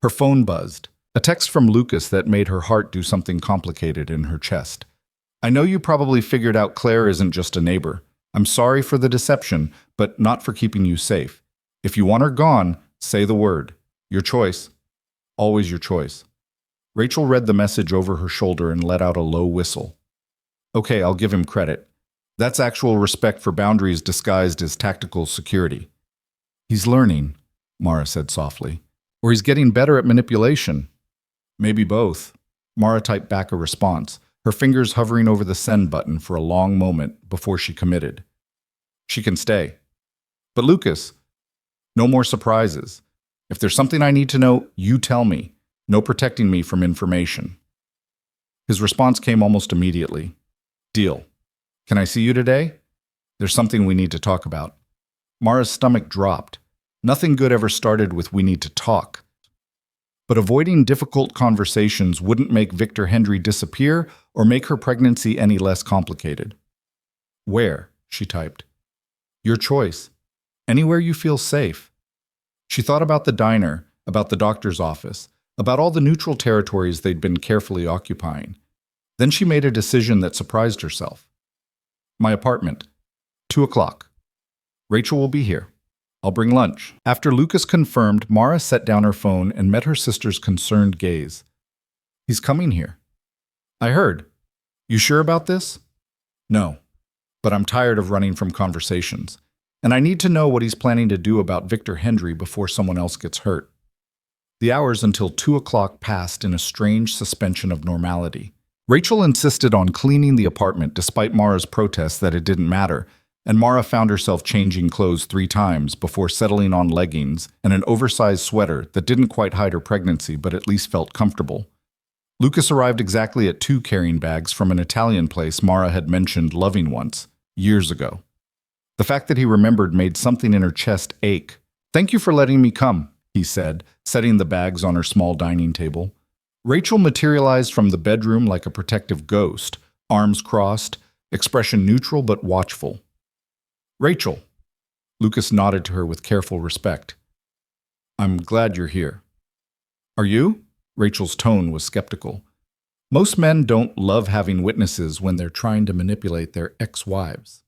Her phone buzzed, a text from Lucas that made her heart do something complicated in her chest. I know you probably figured out Claire isn't just a neighbor. I'm sorry for the deception, but not for keeping you safe. If you want her gone, say the word. Your choice. Always your choice. Rachel read the message over her shoulder and let out a low whistle. Okay, I'll give him credit. That's actual respect for boundaries disguised as tactical security. He's learning, Mara said softly. Or he's getting better at manipulation. Maybe both. Mara typed back a response, her fingers hovering over the send button for a long moment before she committed. She can stay. But Lucas, no more surprises. If there's something I need to know, you tell me. No protecting me from information. His response came almost immediately. Deal. Can I see you today? There's something we need to talk about. Mara's stomach dropped. Nothing good ever started with "we need to talk." But avoiding difficult conversations wouldn't make Victor Hendry disappear or make her pregnancy any less complicated. Where? She typed. Your choice. Anywhere you feel safe. She thought about the diner, about the doctor's office, about all the neutral territories they'd been carefully occupying. Then she made a decision that surprised herself. My apartment. 2:00. Rachel will be here. I'll bring lunch. After Lucas confirmed, Mara set down her phone and met her sister's concerned gaze. He's coming here. I heard. You sure about this? No, but I'm tired of running from conversations, and I need to know what he's planning to do about Victor Hendry before someone else gets hurt. The hours until 2:00 passed in a strange suspension of normality. Rachel insisted on cleaning the apartment despite Mara's protests that it didn't matter, and Mara found herself changing clothes 3 times before settling on leggings and an oversized sweater that didn't quite hide her pregnancy but at least felt comfortable. Lucas arrived exactly at 2 carrying bags from an Italian place Mara had mentioned loving once, years ago. The fact that he remembered made something in her chest ache. Thank you for letting me come, he said, setting the bags on her small dining table. Rachel materialized from the bedroom like a protective ghost, arms crossed, expression neutral but watchful. Rachel. Lucas nodded to her with careful respect. I'm glad you're here. Are you? Rachel's tone was skeptical. Most men don't love having witnesses when they're trying to manipulate their ex-wives.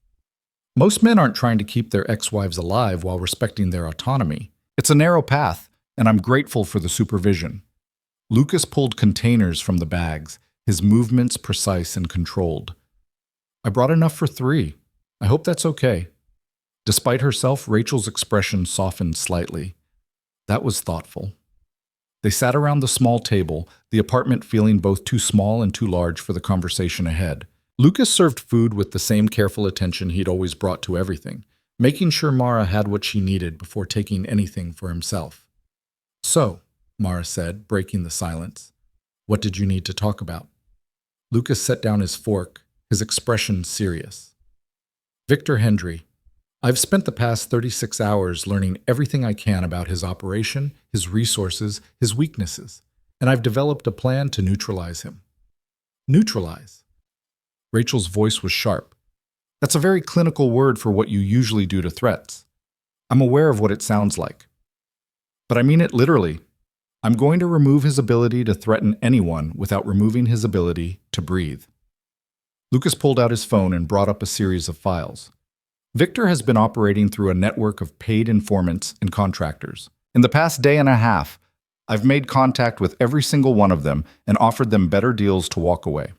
Most men aren't trying to keep their ex-wives alive while respecting their autonomy. It's a narrow path, and I'm grateful for the supervision. Lucas pulled containers from the bags, his movements precise and controlled. I brought enough for 3. I hope that's okay. Despite herself, Rachel's expression softened slightly. That was thoughtful. They sat around the small table, the apartment feeling both too small and too large for the conversation ahead. Lucas served food with the same careful attention he'd always brought to everything, making sure Mara had what she needed before taking anything for himself. So, Mara said, breaking the silence, what did you need to talk about? Lucas set down his fork, his expression serious. Victor Hendry. I've spent the past 36 hours learning everything I can about his operation, his resources, his weaknesses, and I've developed a plan to neutralize him. Neutralize? Rachel's voice was sharp. That's a very clinical word for what you usually do to threats. I'm aware of what it sounds like. But I mean it literally. I'm going to remove his ability to threaten anyone without removing his ability to breathe. Lucas pulled out his phone and brought up a series of files. Victor has been operating through a network of paid informants and contractors. In the past day and a half, I've made contact with every single one of them and offered them better deals to walk away.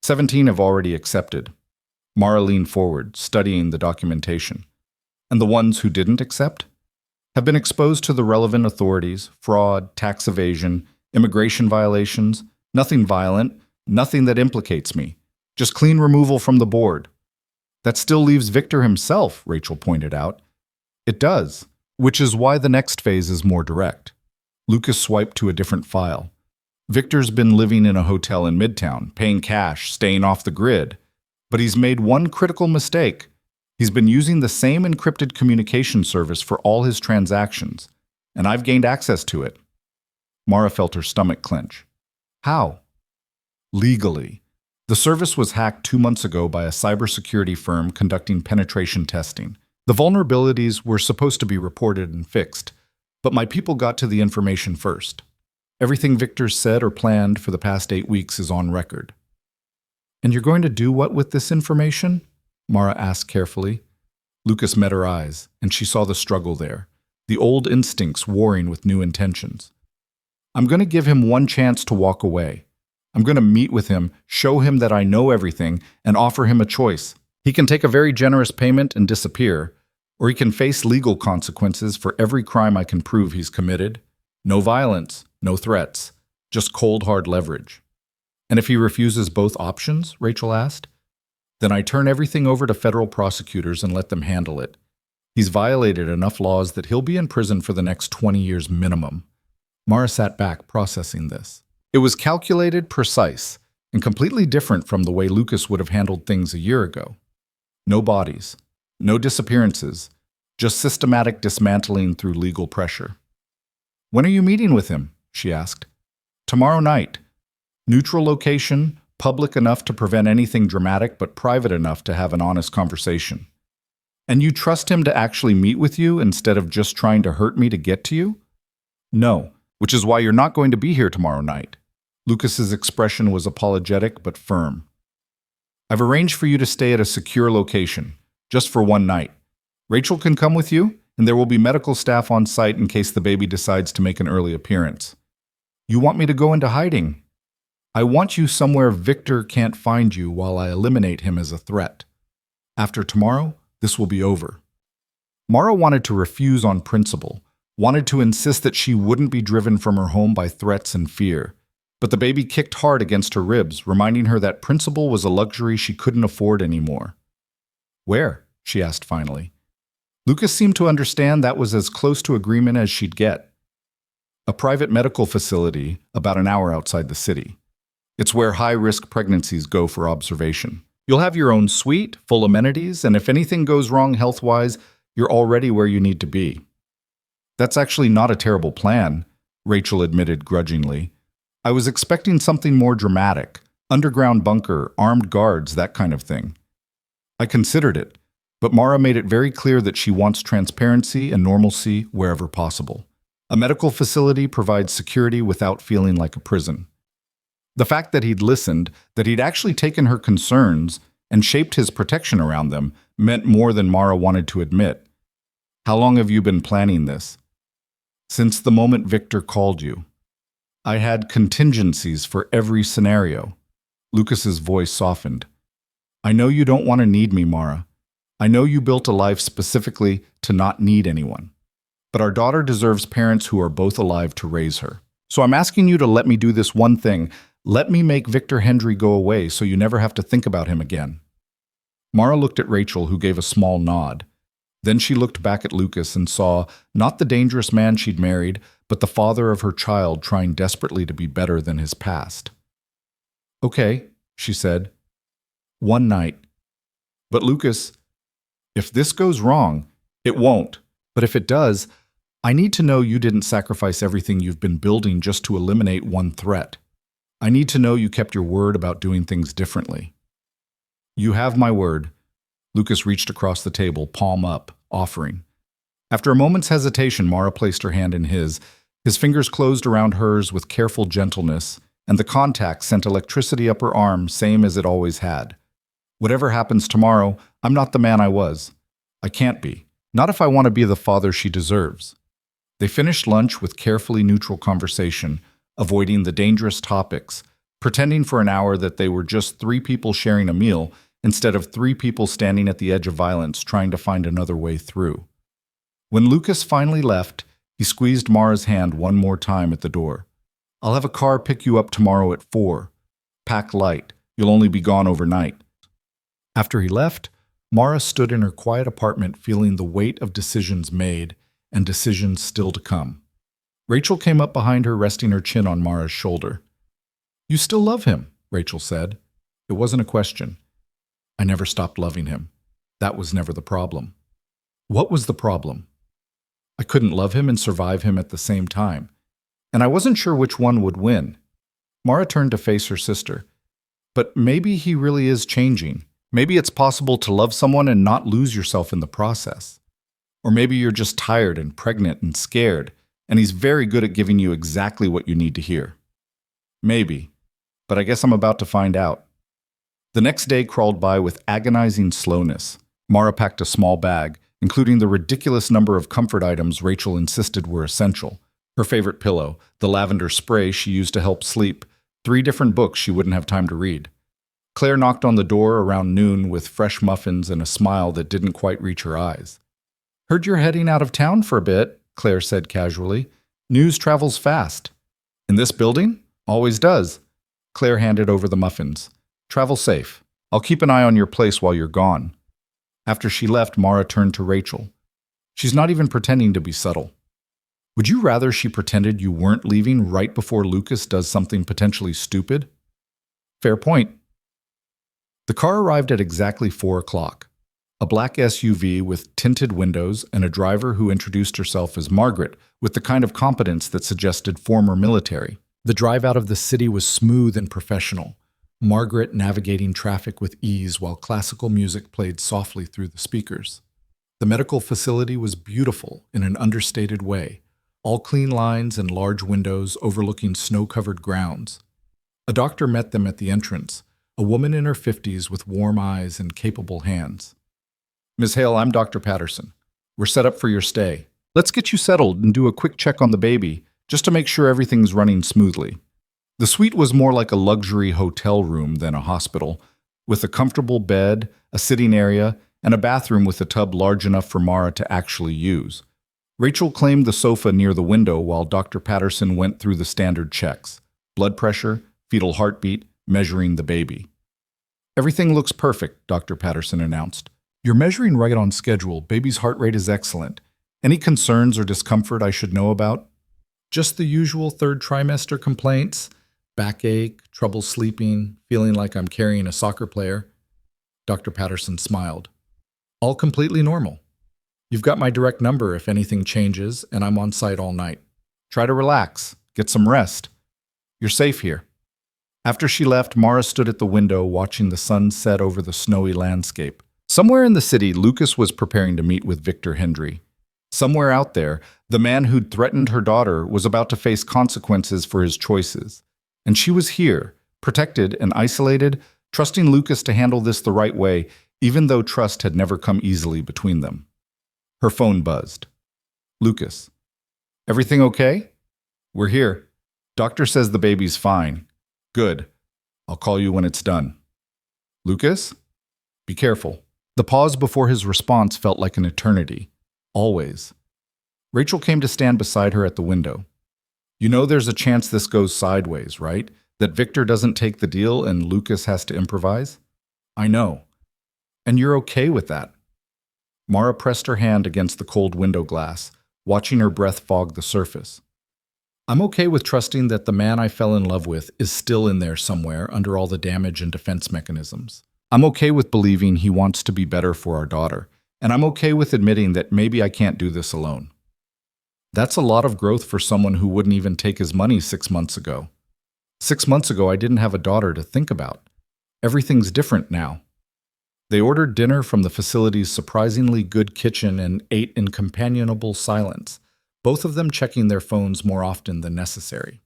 17 have already accepted. Mara leaned forward, studying the documentation. And the ones who didn't accept? Have been exposed to the relevant authorities, fraud, tax evasion, immigration violations, nothing violent, nothing that implicates me. Just clean removal from the board. That still leaves Victor himself, Rachel pointed out. It does, which is why the next phase is more direct. Lucas swiped to a different file. Victor's been living in a hotel in Midtown, paying cash, staying off the grid. But he's made one critical mistake. He's been using the same encrypted communication service for all his transactions, and I've gained access to it. Mara felt her stomach clench. How? Legally. The service was hacked 2 months ago by a cybersecurity firm conducting penetration testing. The vulnerabilities were supposed to be reported and fixed, but my people got to the information first. Everything Victor said or planned for the past 8 weeks is on record. And you're going to do what with this information? Mara asked carefully. Lucas met her eyes, and she saw the struggle there, the old instincts warring with new intentions. I'm going to give him one chance to walk away. I'm going to meet with him, show him that I know everything, and offer him a choice. He can take a very generous payment and disappear, or he can face legal consequences for every crime I can prove he's committed. No violence, no threats, just cold, hard leverage. And if he refuses both options, Rachel asked, then I turn everything over to federal prosecutors and let them handle it. He's violated enough laws that he'll be in prison for the next 20 years minimum. Mara sat back, processing this. It was calculated, precise, and completely different from the way Lucas would have handled things a year ago. No bodies, no disappearances, just systematic dismantling through legal pressure. "When are you meeting with him?" she asked. "Tomorrow night. Neutral location, public enough to prevent anything dramatic, but private enough to have an honest conversation. And you trust him to actually meet with you instead of just trying to hurt me to get to you?" "No, which is why you're not going to be here tomorrow night." Lucas's expression was apologetic but firm. "I've arranged for you to stay at a secure location, just for one night. Rachel can come with you, and there will be medical staff on site in case the baby decides to make an early appearance." "You want me to go into hiding?" "I want you somewhere Victor can't find you while I eliminate him as a threat. After tomorrow, this will be over." Mara wanted to refuse on principle, wanted to insist that she wouldn't be driven from her home by threats and fear. But the baby kicked hard against her ribs, reminding her that principle was a luxury she couldn't afford anymore. "Where?" she asked finally. Lucas seemed to understand that was as close to agreement as she'd get. "A private medical facility about an hour outside the city. It's where high-risk pregnancies go for observation. You'll have your own suite, full amenities, and if anything goes wrong health-wise, you're already where you need to be." "That's actually not a terrible plan," Rachel admitted grudgingly. "I was expecting something more dramatic. Underground bunker, armed guards, that kind of thing." "I considered it, but Mara made it very clear that she wants transparency and normalcy wherever possible. A medical facility provides security without feeling like a prison." The fact that he'd listened, that he'd actually taken her concerns and shaped his protection around them, meant more than Mara wanted to admit. "How long have you been planning this?" "Since the moment Victor called you. I had contingencies for every scenario." Lucas's voice softened. "I know you don't want to need me, Mara. I know you built a life specifically to not need anyone. But our daughter deserves parents who are both alive to raise her. So I'm asking you to let me do this one thing. Let me make Victor Hendry go away so you never have to think about him again." Mara looked at Rachel, who gave a small nod. Then she looked back at Lucas and saw not the dangerous man she'd married, but the father of her child trying desperately to be better than his past. "Okay," she said. "One night. But Lucas, if this goes wrong, it won't. But if it does, I need to know you didn't sacrifice everything you've been building just to eliminate one threat. I need to know you kept your word about doing things differently." "You have my word." Lucas reached across the table, palm up, offering. After a moment's hesitation, Mara placed her hand in his. His fingers closed around hers with careful gentleness, and the contact sent electricity up her arm, same as it always had. "Whatever happens tomorrow, I'm not the man I was. I can't be. Not if I want to be the father she deserves." They finished lunch with carefully neutral conversation, avoiding the dangerous topics, pretending for an hour that they were just three people sharing a meal instead of three people standing at the edge of violence trying to find another way through. When Lucas finally left, he squeezed Mara's hand one more time at the door. "I'll have a car pick you up tomorrow at 4. Pack light. You'll only be gone overnight." After he left, Mara stood in her quiet apartment feeling the weight of decisions made and decisions still to come. Rachel came up behind her, resting her chin on Mara's shoulder. "You still love him," Rachel said. It wasn't a question. "I never stopped loving him. That was never the problem." "What was the problem?" "I couldn't love him and survive him at the same time. And I wasn't sure which one would win." Mara turned to face her sister. "But maybe he really is changing. Maybe it's possible to love someone and not lose yourself in the process. Or maybe you're just tired and pregnant and scared, and he's very good at giving you exactly what you need to hear." "Maybe. But I guess I'm about to find out." The next day crawled by with agonizing slowness. Mara packed a small bag, including the ridiculous number of comfort items Rachel insisted were essential. Her favorite pillow, the lavender spray she used to help sleep, 3 different books she wouldn't have time to read. Claire knocked on the door around noon with fresh muffins and a smile that didn't quite reach her eyes. "Heard you're heading out of town for a bit," Claire said casually. "News travels fast." "In this building? Always does." Claire handed over the muffins. "Travel safe. I'll keep an eye on your place while you're gone." After she left, Mara turned to Rachel. She's not even pretending to be subtle. Would you rather she pretended you weren't leaving right before Lucas does something potentially stupid? Fair point. The car arrived at exactly 4 o'clock. A black SUV with tinted windows and a driver who introduced herself as Margaret with the kind of competence that suggested former military. The drive out of the city was smooth and professional, Margaret navigating traffic with ease while classical music played softly through the speakers. The medical facility was beautiful in an understated way, all clean lines and large windows overlooking snow-covered grounds. A doctor met them at the entrance, a woman in her 50s with warm eyes and capable hands. Ms. Hale, I'm Dr. Patterson. We're set up for your stay. Let's get you settled and do a quick check on the baby, just to make sure everything's running smoothly. The suite was more like a luxury hotel room than a hospital, with a comfortable bed, a sitting area, and a bathroom with a tub large enough for Mara to actually use. Rachel claimed the sofa near the window while Dr. Patterson went through the standard checks: blood pressure, fetal heartbeat, measuring the baby. Everything looks perfect, Dr. Patterson announced. You're measuring right on schedule. Baby's heart rate is excellent. Any concerns or discomfort I should know about? Just the usual third trimester complaints: backache, trouble sleeping, feeling like I'm carrying a soccer player. Dr. Patterson smiled. All completely normal. You've got my direct number if anything changes, and I'm on site all night. Try to relax, get some rest. You're safe here. After she left, Mara stood at the window watching the sun set over the snowy landscape. Somewhere in the city, Lucas was preparing to meet with Victor Hendry. Somewhere out there, the man who'd threatened her daughter was about to face consequences for his choices. And she was here, protected and isolated, trusting Lucas to handle this the right way, even though trust had never come easily between them. Her phone buzzed. Lucas. Everything okay? We're here. Doctor says the baby's fine. Good. I'll call you when it's done. Lucas? Be careful. The pause before his response felt like an eternity. Always. Rachel came to stand beside her at the window. You know there's a chance this goes sideways, right? That Victor doesn't take the deal and Lucas has to improvise? I know. And you're okay with that? Mara pressed her hand against the cold window glass, watching her breath fog the surface. I'm okay with trusting that the man I fell in love with is still in there somewhere under all the damage and defense mechanisms. I'm okay with believing he wants to be better for our daughter, and I'm okay with admitting that maybe I can't do this alone. That's a lot of growth for someone who wouldn't even take his money 6 months ago. 6 months ago, I didn't have a daughter to think about. Everything's different now. They ordered dinner from the facility's surprisingly good kitchen and ate in companionable silence, both of them checking their phones more often than necessary.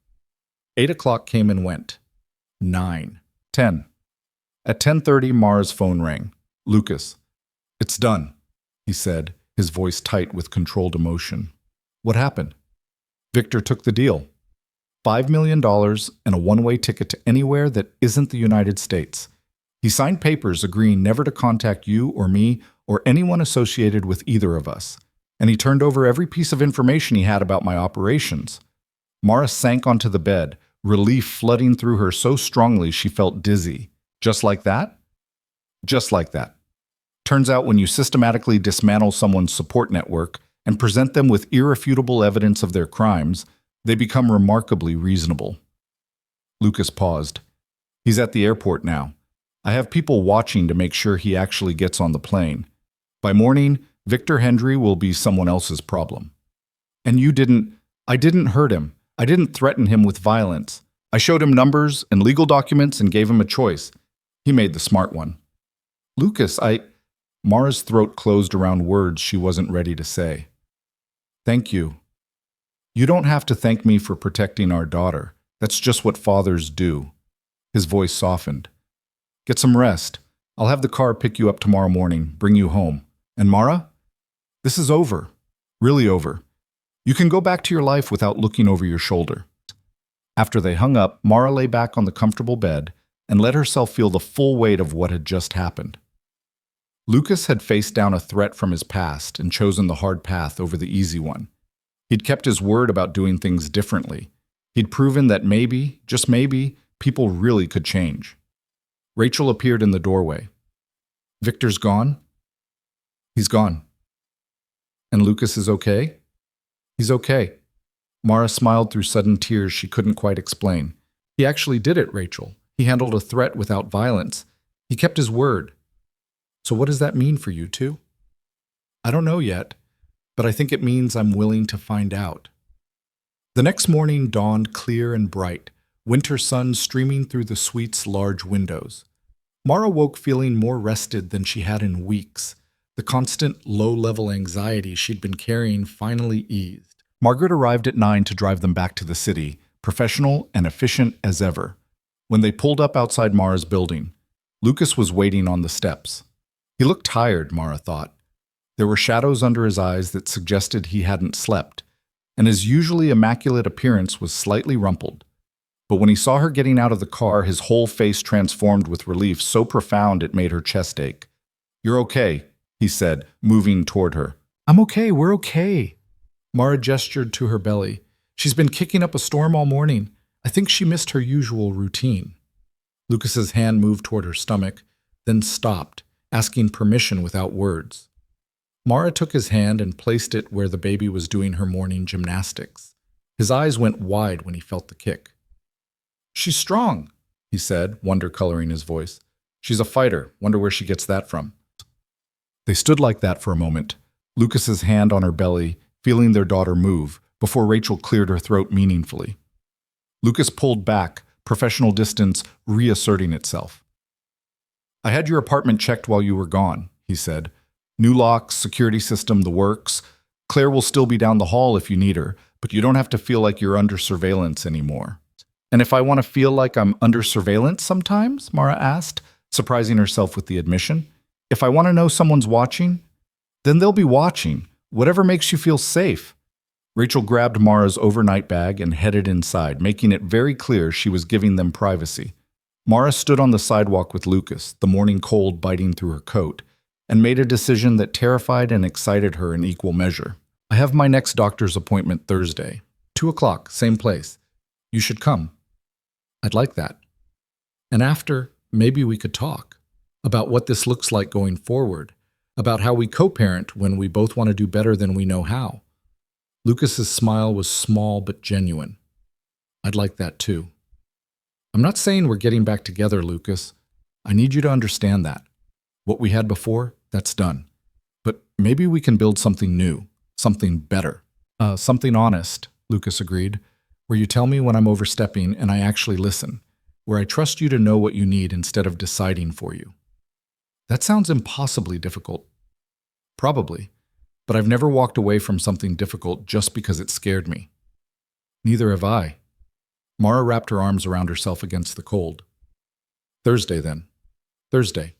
8 o'clock came and went. 9. 10. At 10:30, Mara's phone rang. Lucas. It's done, he said, his voice tight with controlled emotion. What happened? Victor took the deal. $5 million and a one-way ticket to anywhere that isn't the United States. He signed papers agreeing never to contact you or me or anyone associated with either of us. And he turned over every piece of information he had about my operations. Mara sank onto the bed, relief flooding through her so strongly she felt dizzy. Just like that? Just like that. Turns out when you systematically dismantle someone's support network and present them with irrefutable evidence of their crimes, they become remarkably reasonable. Lucas paused. He's at the airport now. I have people watching to make sure he actually gets on the plane. By morning, Victor Hendry will be someone else's problem. And I didn't hurt him. I didn't threaten him with violence. I showed him numbers and legal documents and gave him a choice. He made the smart one. Lucas, Mara's throat closed around words she wasn't ready to say. Thank you. You don't have to thank me for protecting our daughter. That's just what fathers do. His voice softened. Get some rest. I'll have the car pick you up tomorrow morning, bring you home. And Mara? This is over. Really over. You can go back to your life without looking over your shoulder. After they hung up, Mara lay back on the comfortable bed and let herself feel the full weight of what had just happened. Lucas had faced down a threat from his past and chosen the hard path over the easy one. He'd kept his word about doing things differently. He'd proven that maybe, just maybe, people really could change. Rachel appeared in the doorway. Victor's gone? He's gone. And Lucas is okay? He's okay. Mara smiled through sudden tears she couldn't quite explain. He actually did it, Rachel. He handled a threat without violence. He kept his word. So what does that mean for you two? I don't know yet, but I think it means I'm willing to find out. The next morning dawned clear and bright, winter sun streaming through the suite's large windows. Mara woke feeling more rested than she had in weeks. The constant low-level anxiety she'd been carrying finally eased. Margaret arrived at 9 to drive them back to the city, professional and efficient as ever. When they pulled up outside Mara's building, Lucas was waiting on the steps. He looked tired, Mara thought. There were shadows under his eyes that suggested he hadn't slept, and his usually immaculate appearance was slightly rumpled. But when he saw her getting out of the car, his whole face transformed with relief so profound it made her chest ache. "You're okay," he said, moving toward her. "I'm okay, we're okay." Mara gestured to her belly. "She's been kicking up a storm all morning. I think she missed her usual routine." Lucas's hand moved toward her stomach, then stopped, asking permission without words. Mara took his hand and placed it where the baby was doing her morning gymnastics. His eyes went wide when he felt the kick. "She's strong," he said, wonder coloring his voice. "She's a fighter. Wonder where she gets that from." They stood like that for a moment, Lucas's hand on her belly, feeling their daughter move, before Rachel cleared her throat meaningfully. Lucas pulled back, professional distance reasserting itself. "I had your apartment checked while you were gone," he said. "New locks, security system, the works. Claire will still be down the hall if you need her, but you don't have to feel like you're under surveillance anymore." "And if I want to feel like I'm under surveillance sometimes?" Mara asked, surprising herself with the admission. "If I want to know someone's watching, then they'll be watching, whatever makes you feel safe." Rachel grabbed Mara's overnight bag and headed inside, making it very clear she was giving them privacy. Mara stood on the sidewalk with Lucas, the morning cold biting through her coat, and made a decision that terrified and excited her in equal measure. "I have my next doctor's appointment Thursday, 2 o'clock, same place. You should come." "I'd like that. And after, maybe we could talk about what this looks like going forward, about how we co-parent when we both want to do better than we know how." Lucas's smile was small but genuine. "I'd like that too. I'm not saying we're getting back together, Lucas. I need you to understand that. What we had before, that's done. But maybe we can build something new, something better." Something honest," Lucas agreed, "where you tell me when I'm overstepping and I actually listen, where I trust you to know what you need instead of deciding for you." "That sounds impossibly difficult." "Probably, but I've never walked away from something difficult just because it scared me." "Neither have I." Mara wrapped her arms around herself against the cold. "Thursday, then." "Thursday."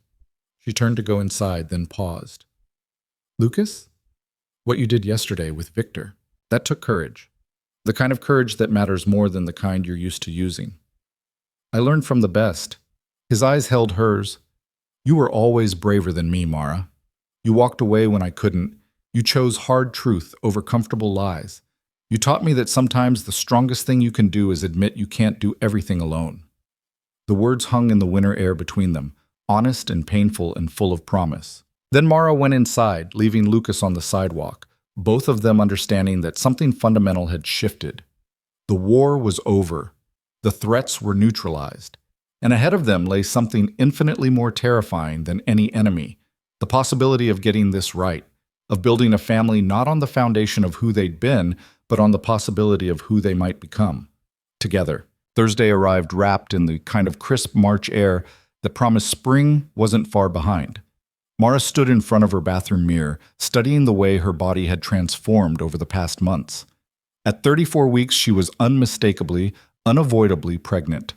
She turned to go inside, then paused. "Lucas, what you did yesterday with Victor, that took courage. The kind of courage that matters more than the kind you're used to using. I learned from the best." His eyes held hers. "You were always braver than me, Mara. You walked away when I couldn't. You chose hard truth over comfortable lies. You taught me that sometimes the strongest thing you can do is admit you can't do everything alone." The words hung in the winter air between them, honest and painful and full of promise. Then Mara went inside, leaving Lucas on the sidewalk, both of them understanding that something fundamental had shifted. The war was over. The threats were neutralized. And ahead of them lay something infinitely more terrifying than any enemy, the possibility of getting this right, of building a family not on the foundation of who they'd been, but on the possibility of who they might become. Together. Thursday arrived wrapped in the kind of crisp March air that promised spring wasn't far behind. Mara stood in front of her bathroom mirror, studying the way her body had transformed over the past months. At 34 weeks, she was unmistakably, unavoidably pregnant.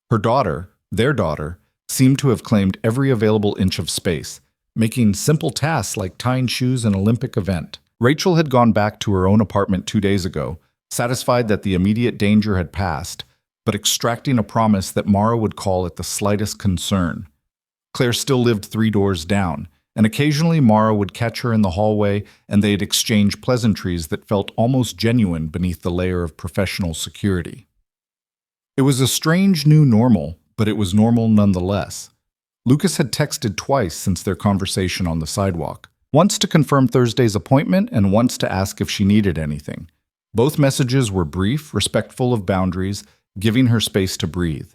Her daughter, their daughter, seemed to have claimed every available inch of space, making simple tasks like tying shoes an Olympic event. Rachel had gone back to her own apartment 2 days ago, satisfied that the immediate danger had passed, but extracting a promise that Mara would call at the slightest concern. Claire still lived 3 doors down, and occasionally Mara would catch her in the hallway and they'd exchange pleasantries that felt almost genuine beneath the layer of professional security. It was a strange new normal, but it was normal nonetheless. Lucas had texted twice since their conversation on the sidewalk. Once to confirm Thursday's appointment and once to ask if she needed anything. Both messages were brief, respectful of boundaries, giving her space to breathe.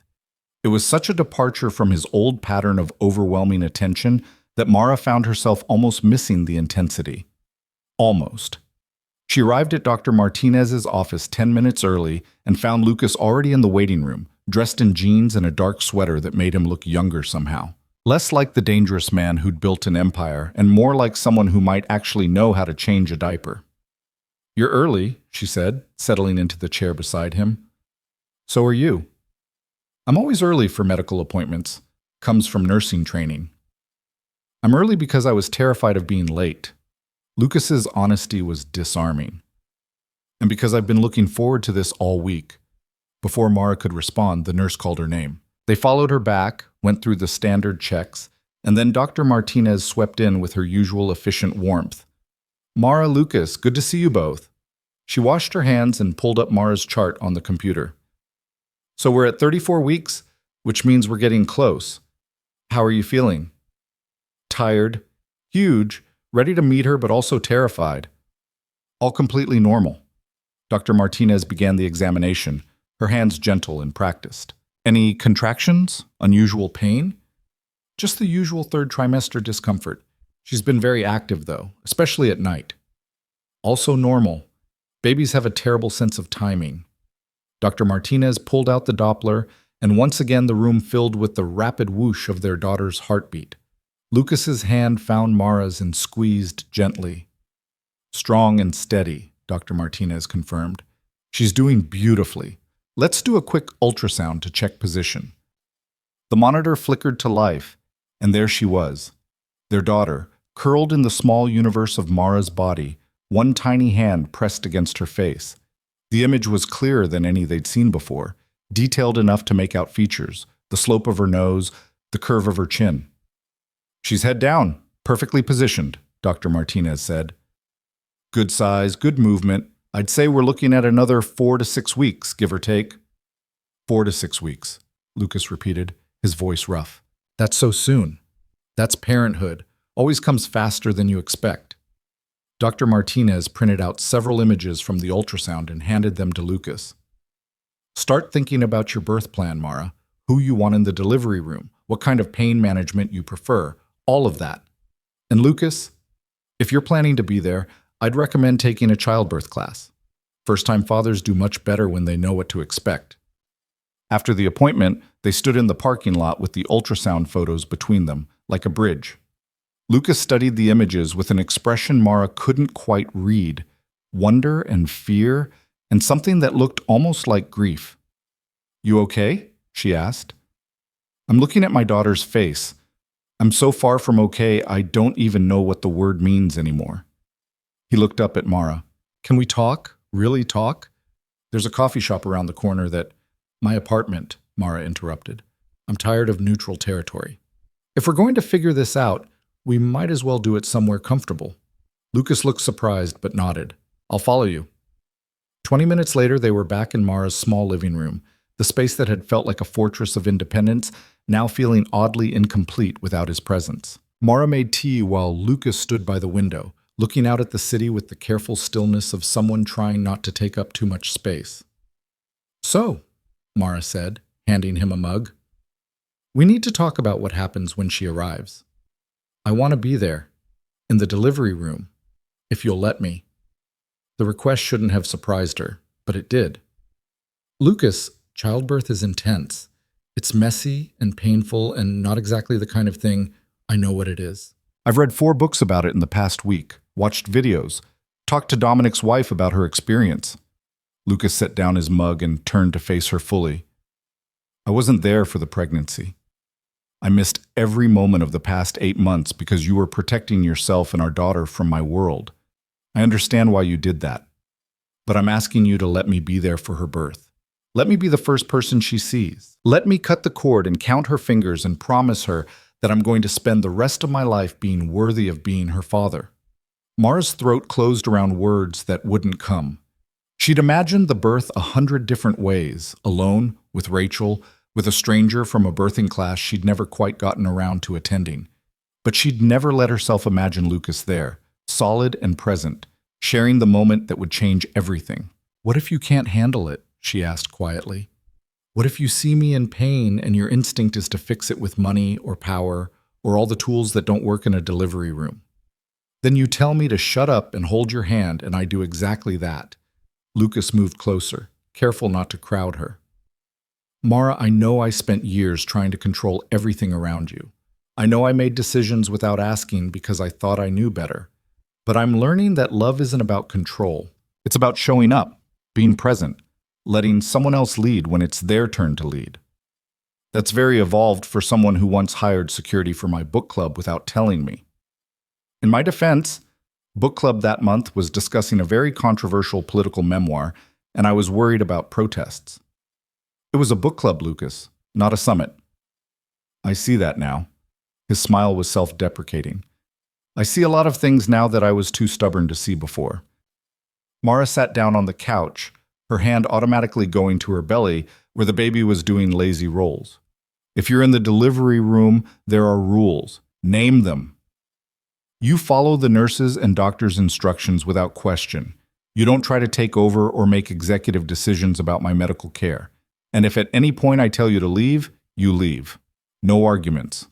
It was such a departure from his old pattern of overwhelming attention that Mara found herself almost missing the intensity. Almost. She arrived at Dr. Martinez's office 10 minutes early and found Lucas already in the waiting room, dressed in jeans and a dark sweater that made him look younger somehow. Less like the dangerous man who'd built an empire, and more like someone who might actually know how to change a diaper. "You're early," she said, settling into the chair beside him. "So are you." "I'm always early for medical appointments. Comes from nursing training." "I'm early because I was terrified of being late." Lucas's honesty was disarming. "And because I've been looking forward to this all week." Before Mara could respond, the nurse called her name. They followed her back, went through the standard checks, and then Dr. Martinez swept in with her usual efficient warmth. "Mara, Lucas, good to see you both." She washed her hands and pulled up Mara's chart on the computer. "So we're at 34 weeks, which means we're getting close. How are you feeling?" "Tired. Huge. Ready to meet her, but also terrified." "All completely normal." Dr. Martinez began the examination, her hands gentle and practiced. "Any contractions? Unusual pain?" "Just the usual third trimester discomfort. She's been very active, though, especially at night." "Also normal. Babies have a terrible sense of timing." Dr. Martinez pulled out the Doppler, and once again the room filled with the rapid whoosh of their daughter's heartbeat. Lucas's hand found Mara's and squeezed gently. "Strong and steady," Dr. Martinez confirmed. "She's doing beautifully. Let's do a quick ultrasound to check position." The monitor flickered to life, and there she was, their daughter, curled in the small universe of Mara's body, one tiny hand pressed against her face. The image was clearer than any they'd seen before, detailed enough to make out features, the slope of her nose, the curve of her chin. "She's head down, perfectly positioned," Dr. Martinez said. "Good size, good movement. I'd say we're looking at another 4 to 6 weeks, give or take." 4 to 6 weeks, Lucas repeated, his voice rough. "That's so soon. That's parenthood. Always comes faster than you expect." Dr. Martinez printed out several images from the ultrasound and handed them to Lucas. "Start thinking about your birth plan, Mara. Who you want in the delivery room, what kind of pain management you prefer, all of that. And Lucas, if you're planning to be there, I'd recommend taking a childbirth class. First-time fathers do much better when they know what to expect." After the appointment, they stood in the parking lot with the ultrasound photos between them, like a bridge. Lucas studied the images with an expression Mara couldn't quite read, wonder and fear, and something that looked almost like grief. "You okay?" she asked. "I'm looking at my daughter's face. I'm so far from okay, I don't even know what the word means anymore." He looked up at Mara. "Can we talk? Really talk?" "There's a coffee shop around the corner that—" "My apartment," Mara interrupted. "I'm tired of neutral territory. If we're going to figure this out, we might as well do it somewhere comfortable." Lucas looked surprised but nodded. "I'll follow you." 20 minutes later, they were back in Mara's small living room, the space that had felt like a fortress of independence, now feeling oddly incomplete without his presence. Mara made tea while Lucas stood by the window, looking out at the city with the careful stillness of someone trying not to take up too much space. "So," Mara said, handing him a mug, "we need to talk about what happens when she arrives. I want to be there, in the delivery room, if you'll let me." The request shouldn't have surprised her, but it did. "Lucas, childbirth is intense. It's messy and painful and not exactly the kind of thing I know what it is. I've read 4 books about it in the past week, watched videos, talked to Dominic's wife about her experience." Lucas set down his mug and turned to face her fully. "I wasn't there for the pregnancy. I missed every moment of the past 8 months because you were protecting yourself and our daughter from my world. I understand why you did that. But I'm asking you to let me be there for her birth. Let me be the first person she sees. Let me cut the cord and count her fingers and promise her that I'm going to spend the rest of my life being worthy of being her father." Mara's throat closed around words that wouldn't come. She'd imagined the birth 100 different ways, alone, with Rachel, with a stranger from a birthing class she'd never quite gotten around to attending. But she'd never let herself imagine Lucas there, solid and present, sharing the moment that would change everything. "What if you can't handle it?" she asked quietly. "What if you see me in pain and your instinct is to fix it with money or power or all the tools that don't work in a delivery room? Then you tell me to shut up and hold your hand, and I do exactly that." Lucas moved closer, careful not to crowd her. "Mara, I know I spent years trying to control everything around you. I know I made decisions without asking because I thought I knew better. But I'm learning that love isn't about control. It's about showing up, being present, letting someone else lead when it's their turn to lead. That's very evolved for someone who once hired security for my book club without telling me." In my defense, book club that month was discussing a very controversial political memoir, and I was worried about protests. "It was a book club, Lucas, not a summit." "I see that now." His smile was self-deprecating. "I see a lot of things now that I was too stubborn to see before." Mara sat down on the couch, her hand automatically going to her belly where the baby was doing lazy rolls. "If you're in the delivery room, there are rules. Name them. You follow the nurses' and doctors' instructions without question. You don't try to take over or make executive decisions about my medical care. And if at any point I tell you to leave, you leave. No arguments."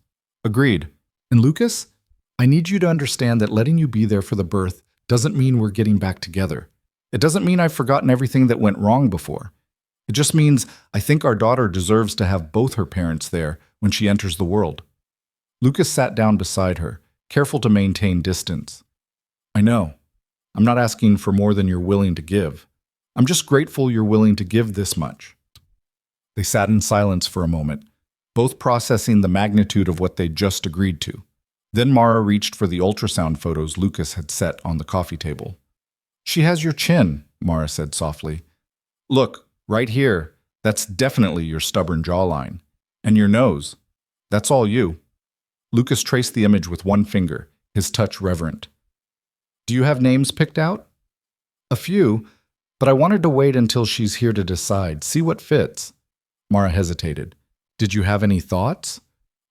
"Agreed. And Lucas, I need you to understand that letting you be there for the birth doesn't mean we're getting back together. It doesn't mean I've forgotten everything that went wrong before. It just means I think our daughter deserves to have both her parents there when she enters the world." Lucas sat down beside her, careful to maintain distance. "I know. I'm not asking for more than you're willing to give. I'm just grateful you're willing to give this much." They sat in silence for a moment, both processing the magnitude of what they'd just agreed to. Then Mara reached for the ultrasound photos Lucas had set on the coffee table. "She has your chin," Mara said softly. "Look, right here, that's definitely your stubborn jawline. And your nose. That's all you." Lucas traced the image with one finger, his touch reverent. "Do you have names picked out?" "A few, but I wanted to wait until she's here to decide, see what fits." Mara hesitated. "Did you have any thoughts?"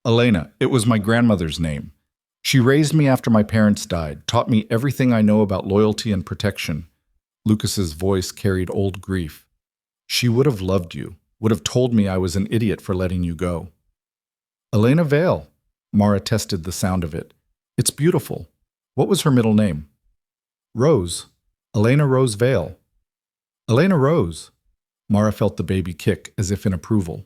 "Elena, it was my grandmother's name. She raised me after my parents died, taught me everything I know about loyalty and protection." Lucas's voice carried old grief. "She would have loved you, would have told me I was an idiot for letting you go." "Elena Vale." Mara tested the sound of it. "It's beautiful. What was her middle name?" "Rose. Elena Rose Vale." "Elena Rose." Mara felt the baby kick as if in approval.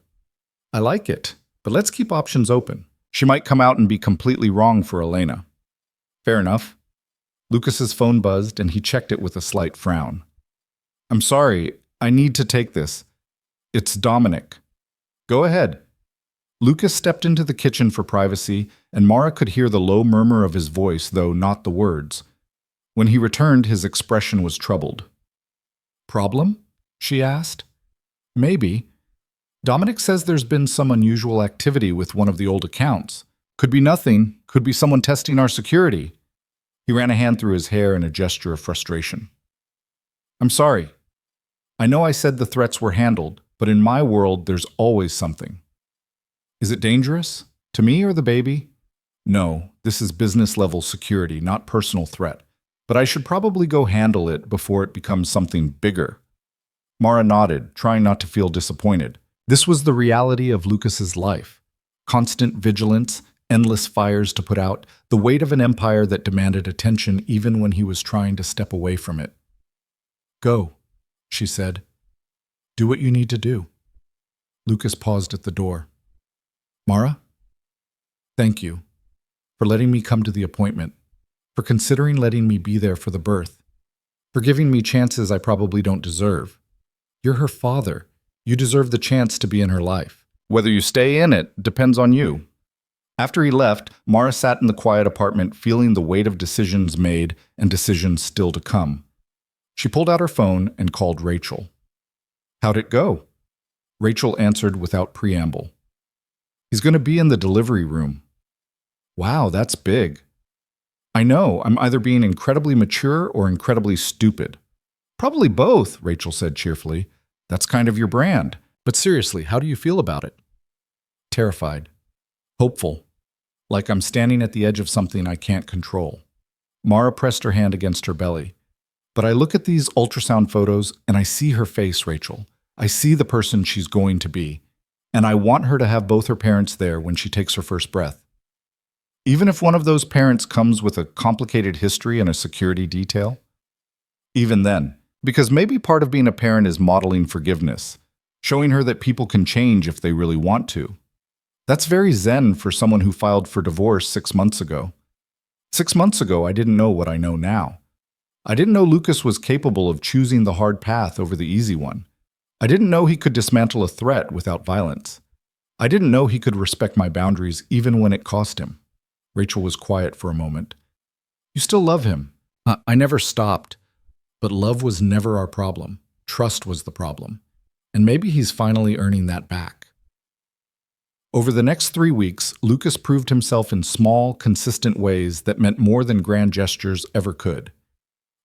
"I like it, but let's keep options open. She might come out and be completely wrong for Elena." "Fair enough." Lucas's phone buzzed and he checked it with a slight frown. "I'm sorry, I need to take this. It's Dominic." "Go ahead." Lucas stepped into the kitchen for privacy, and Mara could hear the low murmur of his voice, though not the words. When he returned, his expression was troubled. "Problem?" she asked. "Maybe. Dominic says there's been some unusual activity with one of the old accounts. Could be nothing, could be someone testing our security." He ran a hand through his hair in a gesture of frustration. "I'm sorry. I know I said the threats were handled, but in my world there's always something." "Is it dangerous? To me or the baby?" "No, this is business-level security, not personal threat. But I should probably go handle it before it becomes something bigger." Mara nodded, trying not to feel disappointed. This was the reality of Lucas's life. Constant vigilance, endless fires to put out, the weight of an empire that demanded attention even when he was trying to step away from it. "Go," she said. "Do what you need to do." Lucas paused at the door. "Mara? Thank you for letting me come to the appointment, for considering letting me be there for the birth, for giving me chances I probably don't deserve. You're her father. You deserve the chance to be in her life. Whether you stay in it depends on you." After he left, Mara sat in the quiet apartment feeling the weight of decisions made and decisions still to come. She pulled out her phone and called Rachel. "How'd it go?" Rachel answered without preamble. "He's going to be in the delivery room." "Wow, that's big." "I know, I'm either being incredibly mature or incredibly stupid." "Probably both," Rachel said cheerfully. "That's kind of your brand. But seriously, how do you feel about it?" "Terrified. Hopeful. like I'm standing at the edge of something I can't control. Mara pressed her hand against her belly. But I look at these ultrasound photos and I see her face, Rachel. I see the person she's going to be. And I want her to have both her parents there when she takes her first breath. Even if one of those parents comes with a complicated history and a security detail. Even then, because maybe part of being a parent is modeling forgiveness, showing her that people can change if they really want to. That's very zen for someone who filed for divorce 6 months ago. 6 months ago, I didn't know what I know now. I didn't know Lucas was capable of choosing the hard path over the easy one. I didn't know he could dismantle a threat without violence. I didn't know he could respect my boundaries even when it cost him. Rachel was quiet for a moment. You still love him. I never stopped. But love was never our problem. Trust was the problem. And maybe he's finally earning that back. Over the next 3 weeks, Lucas proved himself in small, consistent ways that meant more than grand gestures ever could.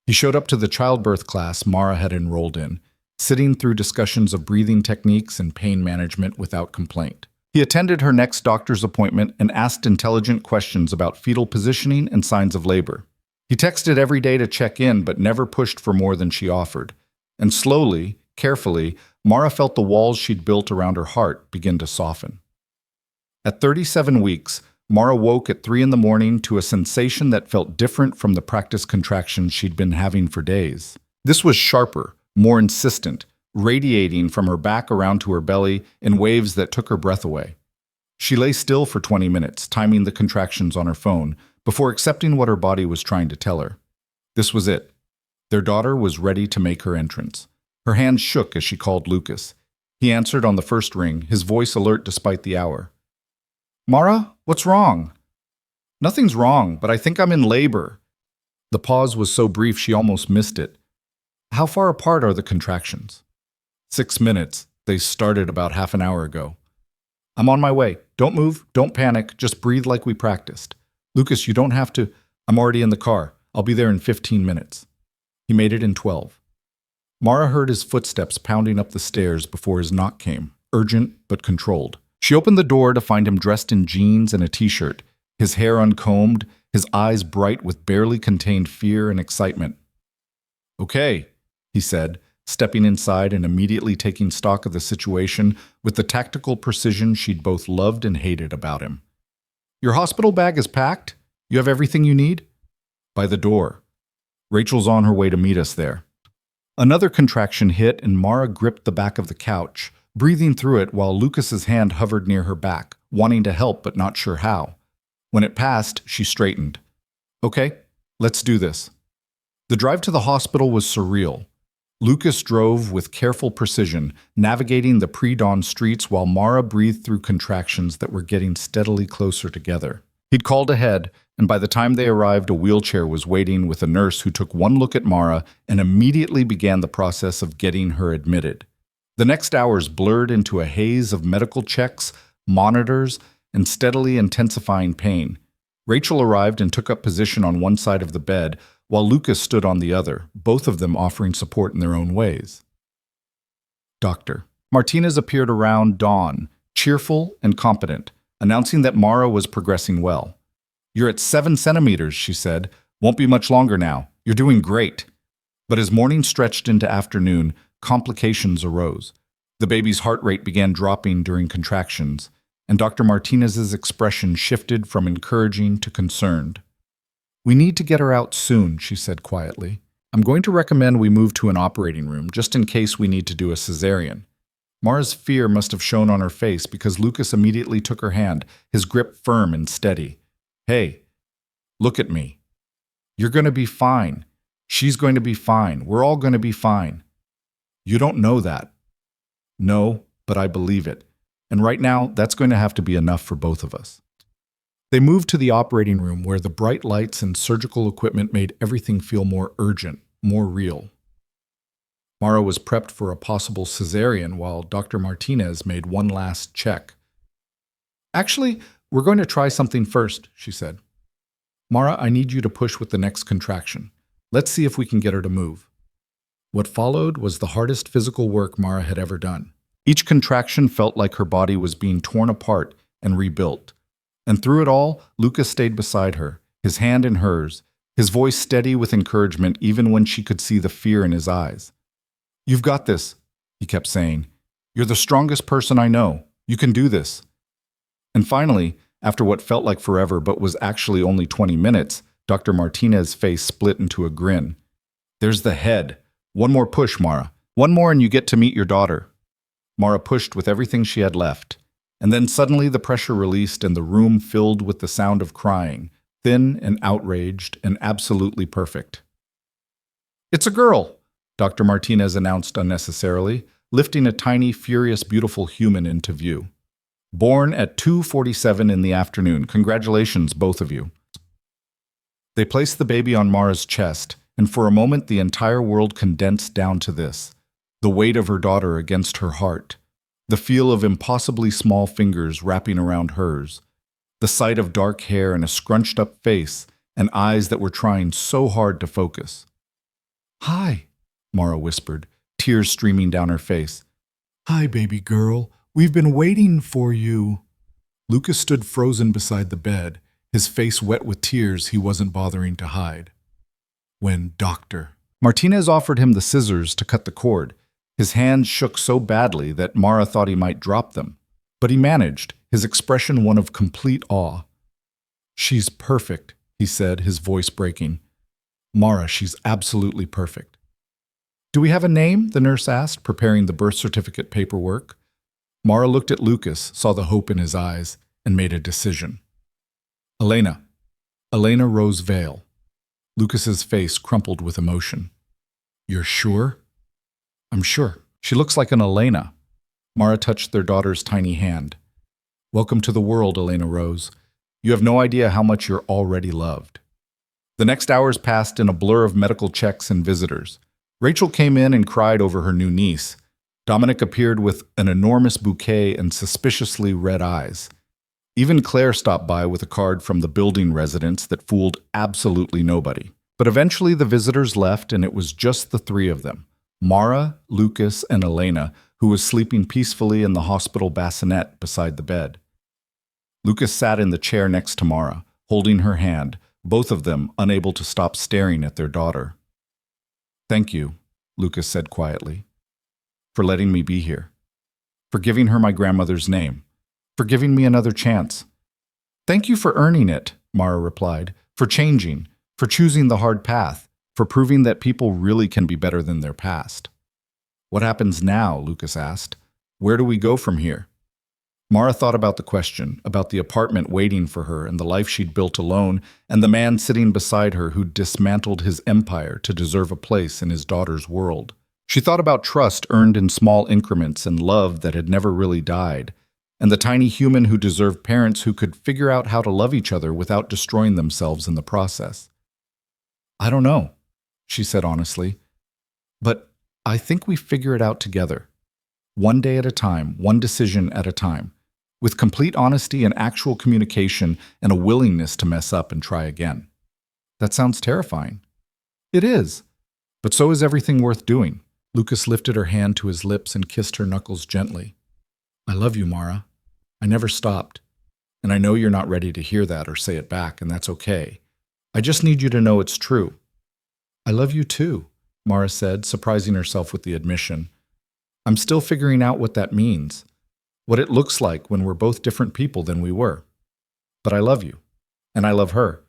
He showed up to the childbirth class Mara had enrolled in, sitting through discussions of breathing techniques and pain management without complaint. He attended her next doctor's appointment and asked intelligent questions about fetal positioning and signs of labor. He texted every day to check in, but never pushed for more than she offered. And slowly, carefully, Mara felt the walls she'd built around her heart begin to soften. At 37 weeks, Mara woke at 3 in the morning to a sensation that felt different from the practice contractions she'd been having for days. This was sharper, more insistent, radiating from her back around to her belly in waves that took her breath away. She lay still for 20 minutes, timing the contractions on her phone, before accepting what her body was trying to tell her. This was it. Their daughter was ready to make her entrance. Her hands shook as she called Lucas. He answered on the first ring, his voice alert despite the hour. Mara, what's wrong? Nothing's wrong, but I think I'm in labor. The pause was so brief she almost missed it. How far apart are the contractions? 6 minutes. They started about half an hour ago. I'm on my way. Don't move, don't panic, just breathe like we practiced. Lucas, you don't have to. I'm already in the car. I'll be there in 15 minutes. He made it in 12. Mara heard his footsteps pounding up the stairs before his knock came, urgent but controlled. She opened the door to find him dressed in jeans and a t-shirt, his hair uncombed, his eyes bright with barely contained fear and excitement. Okay, he said, stepping inside and immediately taking stock of the situation with the tactical precision she'd both loved and hated about him. Your hospital bag is packed? You have everything you need? By the door. Rachel's on her way to meet us there. Another contraction hit and Mara gripped the back of the couch, breathing through it while Lucas's hand hovered near her back, wanting to help but not sure how. When it passed, she straightened. Okay, let's do this. The drive to the hospital was surreal. Lucas drove with careful precision, navigating the pre-dawn streets while Mara breathed through contractions that were getting steadily closer together. He'd called ahead, and by the time they arrived, a wheelchair was waiting with a nurse who took one look at Mara and immediately began the process of getting her admitted. The next hours blurred into a haze of medical checks, monitors, and steadily intensifying pain. Rachel arrived and took up position on one side of the bed, while Lucas stood on the other, both of them offering support in their own ways. Doctor Martinez appeared around dawn, cheerful and competent, announcing that Mara was progressing well. You're at 7 centimeters, she said. Won't be much longer now. You're doing great. But as morning stretched into afternoon, complications arose. The baby's heart rate began dropping during contractions, and Dr. Martinez's expression shifted from encouraging to concerned. We need to get her out soon, she said quietly. I'm going to recommend we move to an operating room, just in case we need to do a cesarean. Mara's fear must have shown on her face because Lucas immediately took her hand, his grip firm and steady. Hey, look at me. You're going to be fine. She's going to be fine. We're all going to be fine. You don't know that. No, but I believe it. And right now, that's going to have to be enough for both of us. They moved to the operating room where the bright lights and surgical equipment made everything feel more urgent, more real. Mara was prepped for a possible cesarean while Dr. Martinez made one last check. Actually, we're going to try something first, she said. Mara, I need you to push with the next contraction. Let's see if we can get her to move. What followed was the hardest physical work Mara had ever done. Each contraction felt like her body was being torn apart and rebuilt. And through it all, Lucas stayed beside her, his hand in hers, his voice steady with encouragement even when she could see the fear in his eyes. "You've got this," he kept saying. "You're the strongest person I know. You can do this." And finally, after what felt like forever but was actually only 20 minutes, Dr. Martinez's face split into a grin. "There's the head. One more push, Mara. One more and you get to meet your daughter." Mara pushed with everything she had left. And then suddenly the pressure released and the room filled with the sound of crying, thin and outraged and absolutely perfect. "It's a girl," Dr. Martinez announced unnecessarily, lifting a tiny, furious, beautiful human into view. "Born at 2:47 in the afternoon. Congratulations, both of you." They placed the baby on Mara's chest, and for a moment the entire world condensed down to this: the weight of her daughter against her heart, the feel of impossibly small fingers wrapping around hers, the sight of dark hair and a scrunched-up face and eyes that were trying so hard to focus. "Hi," Mara whispered, tears streaming down her face. "Hi, baby girl. We've been waiting for you." Lucas stood frozen beside the bed, his face wet with tears he wasn't bothering to hide. When Dr. Martinez offered him the scissors to cut the cord, his hands shook so badly that Mara thought he might drop them. But he managed, his expression one of complete awe. "She's perfect," he said, his voice breaking. "Mara, she's absolutely perfect." "Do we have a name?" the nurse asked, preparing the birth certificate paperwork. Mara looked at Lucas, saw the hope in his eyes, and made a decision. "Elena. Elena Rose Vale." Lucas's face crumpled with emotion. "You're sure?" "I'm sure. She looks like an Elena." Mara touched their daughter's tiny hand. "Welcome to the world, Elena Rose. You have no idea how much you're already loved." The next hours passed in a blur of medical checks and visitors. Rachel came in and cried over her new niece. Dominic appeared with an enormous bouquet and suspiciously red eyes. Even Claire stopped by with a card from the building residents that fooled absolutely nobody. But eventually the visitors left and it was just the three of them, Mara, Lucas, and Elena, who was sleeping peacefully in the hospital bassinet beside the bed. Lucas sat in the chair next to Mara, holding her hand, both of them unable to stop staring at their daughter. "Thank you," Lucas said quietly, "for letting me be here, for giving her my grandmother's name, for giving me another chance." "Thank you for earning it," Mara replied, "for changing, for choosing the hard path, for proving that people really can be better than their past." "What happens now?" Lucas asked. "Where do we go from here?" Mara thought about the question, about the apartment waiting for her and the life she'd built alone, and the man sitting beside her who'd dismantled his empire to deserve a place in his daughter's world. She thought about trust earned in small increments and love that had never really died, and the tiny human who deserved parents who could figure out how to love each other without destroying themselves in the process. "I don't know," she said honestly, "but I think we figure it out together. One day at a time, one decision at a time, with complete honesty and actual communication and a willingness to mess up and try again." "That sounds terrifying." "It is, but so is everything worth doing." Lucas lifted her hand to his lips and kissed her knuckles gently. "I love you, Mara. I never stopped. And I know you're not ready to hear that or say it back, and that's okay. I just need you to know it's true." "I love you too," Mara said, surprising herself with the admission. "I'm still figuring out what that means, what it looks like when we're both different people than we were. But I love you, and I love her,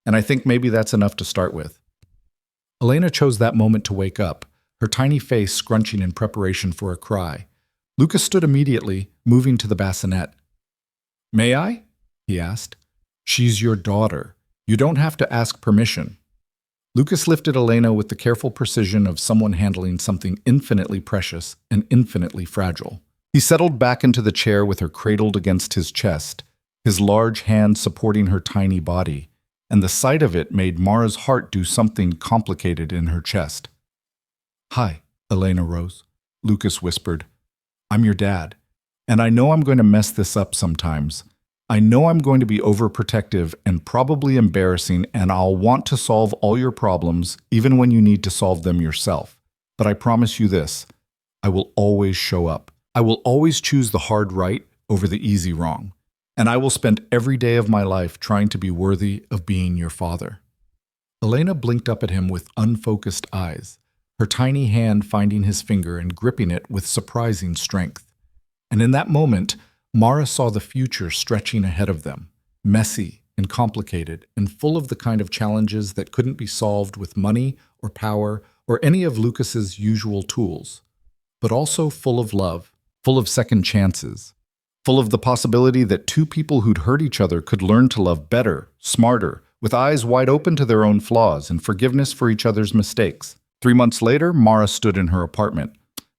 and I think maybe that's enough to start with." Elena chose that moment to wake up, her tiny face scrunching in preparation for a cry. Lucas stood immediately, moving to the bassinet. "May I?" he asked. "She's your daughter. You don't have to ask permission." Lucas lifted Elena with the careful precision of someone handling something infinitely precious and infinitely fragile. He settled back into the chair with her cradled against his chest, his large hand supporting her tiny body, and the sight of it made Mara's heart do something complicated in her chest. "Hi, Elena Rose," Lucas whispered. "I'm your dad, and I know I'm going to mess this up sometimes. I know I'm going to be overprotective and probably embarrassing, and I'll want to solve all your problems, even when you need to solve them yourself. But I promise you this, I will always show up. I will always choose the hard right over the easy wrong. And I will spend every day of my life trying to be worthy of being your father." Elena blinked up at him with unfocused eyes, her tiny hand finding his finger and gripping it with surprising strength. And in that moment, Mara saw the future stretching ahead of them, messy and complicated and full of the kind of challenges that couldn't be solved with money or power or any of Lucas's usual tools, but also full of love, full of second chances, full of the possibility that two people who'd hurt each other could learn to love better, smarter, with eyes wide open to their own flaws and forgiveness for each other's mistakes. 3 months later, Mara stood in her apartment,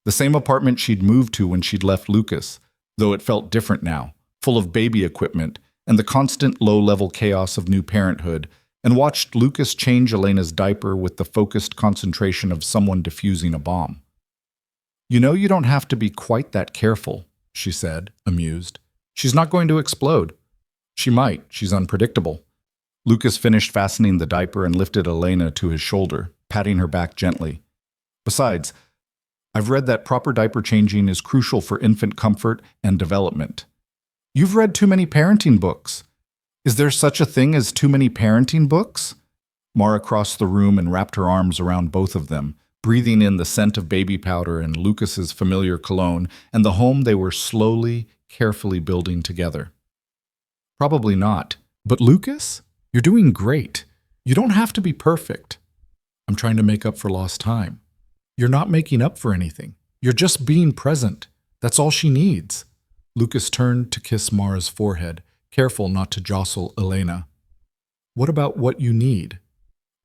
the same apartment she'd moved to when she'd left Lucas, though it felt different now, full of baby equipment and the constant low-level chaos of new parenthood, and watched Lucas change Elena's diaper with the focused concentration of someone defusing a bomb. "You know you don't have to be quite that careful," she said, amused. "She's not going to explode." "She might. She's unpredictable." Lucas finished fastening the diaper and lifted Elena to his shoulder, patting her back gently. "Besides, I've read that proper diaper changing is crucial for infant comfort and development." "You've read too many parenting books." "Is there such a thing as too many parenting books?" Mara crossed the room and wrapped her arms around both of them, breathing in the scent of baby powder and Lucas's familiar cologne and the home they were slowly, carefully building together. "Probably not. But Lucas, you're doing great. You don't have to be perfect." "I'm trying to make up for lost time." "You're not making up for anything. You're just being present. That's all she needs." Lucas turned to kiss Mara's forehead, careful not to jostle Elena. "What about what you need?"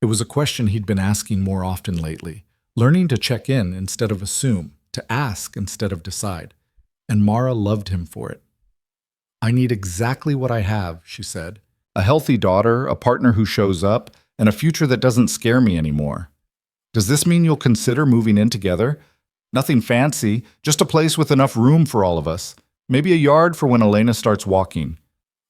It was a question he'd been asking more often lately, learning to check in instead of assume, to ask instead of decide. And Mara loved him for it. "I need exactly what I have," she said. "A healthy daughter, a partner who shows up, and a future that doesn't scare me anymore." "Does this mean you'll consider moving in together?" "Nothing fancy, just a place with enough room for all of us. Maybe a yard for when Elena starts walking."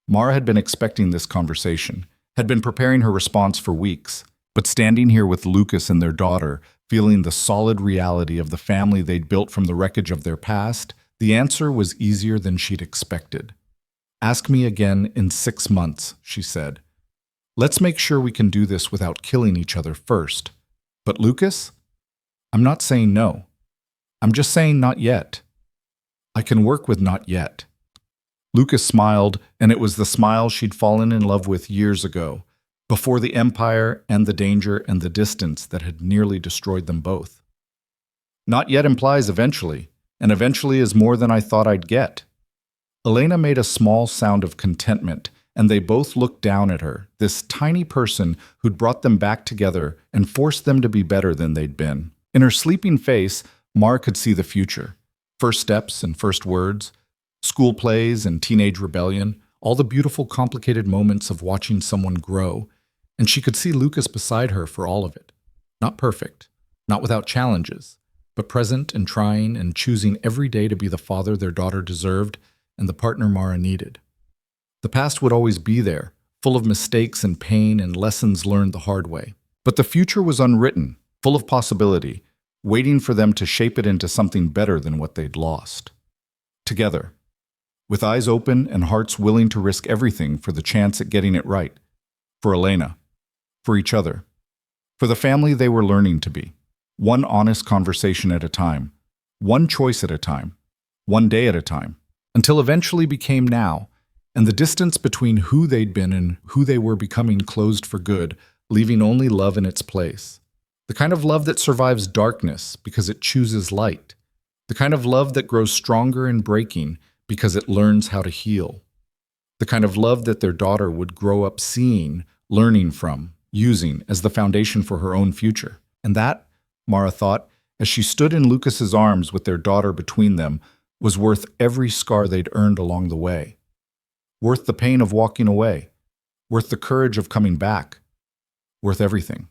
Mara had been expecting this conversation, had been preparing her response for weeks, but standing here with Lucas and their daughter, feeling the solid reality of the family they'd built from the wreckage of their past, the answer was easier than she'd expected. "Ask me again in 6 months," she said. "Let's make sure we can do this without killing each other first. But Lucas, I'm not saying no. I'm just saying not yet. I can work with not yet." Lucas smiled, and it was the smile she'd fallen in love with years ago, before the empire and the danger and the distance that had nearly destroyed them both. "Not yet implies eventually, and eventually is more than I thought I'd get." Elena made a small sound of contentment, and they both looked down at her, this tiny person who'd brought them back together and forced them to be better than they'd been. In her sleeping face, Mara could see the future. First steps and first words, school plays and teenage rebellion, all the beautiful, complicated moments of watching someone grow, and she could see Lucas beside her for all of it. Not perfect, not without challenges, but present and trying and choosing every day to be the father their daughter deserved and the partner Mara needed. The past would always be there, full of mistakes and pain and lessons learned the hard way. But the future was unwritten, full of possibility, waiting for them to shape it into something better than what they'd lost. Together, with eyes open and hearts willing to risk everything for the chance at getting it right. For Elena, for each other, for the family they were learning to be. One honest conversation at a time, one choice at a time, one day at a time, until eventually became now, and the distance between who they'd been and who they were becoming closed for good, leaving only love in its place. The kind of love that survives darkness because it chooses light. The kind of love that grows stronger in breaking because it learns how to heal. The kind of love that their daughter would grow up seeing, learning from, using as the foundation for her own future. And that, Mara thought, as she stood in Lucas's arms with their daughter between them, was worth every scar they'd earned along the way. Worth the pain of walking away. Worth the courage of coming back. Worth everything.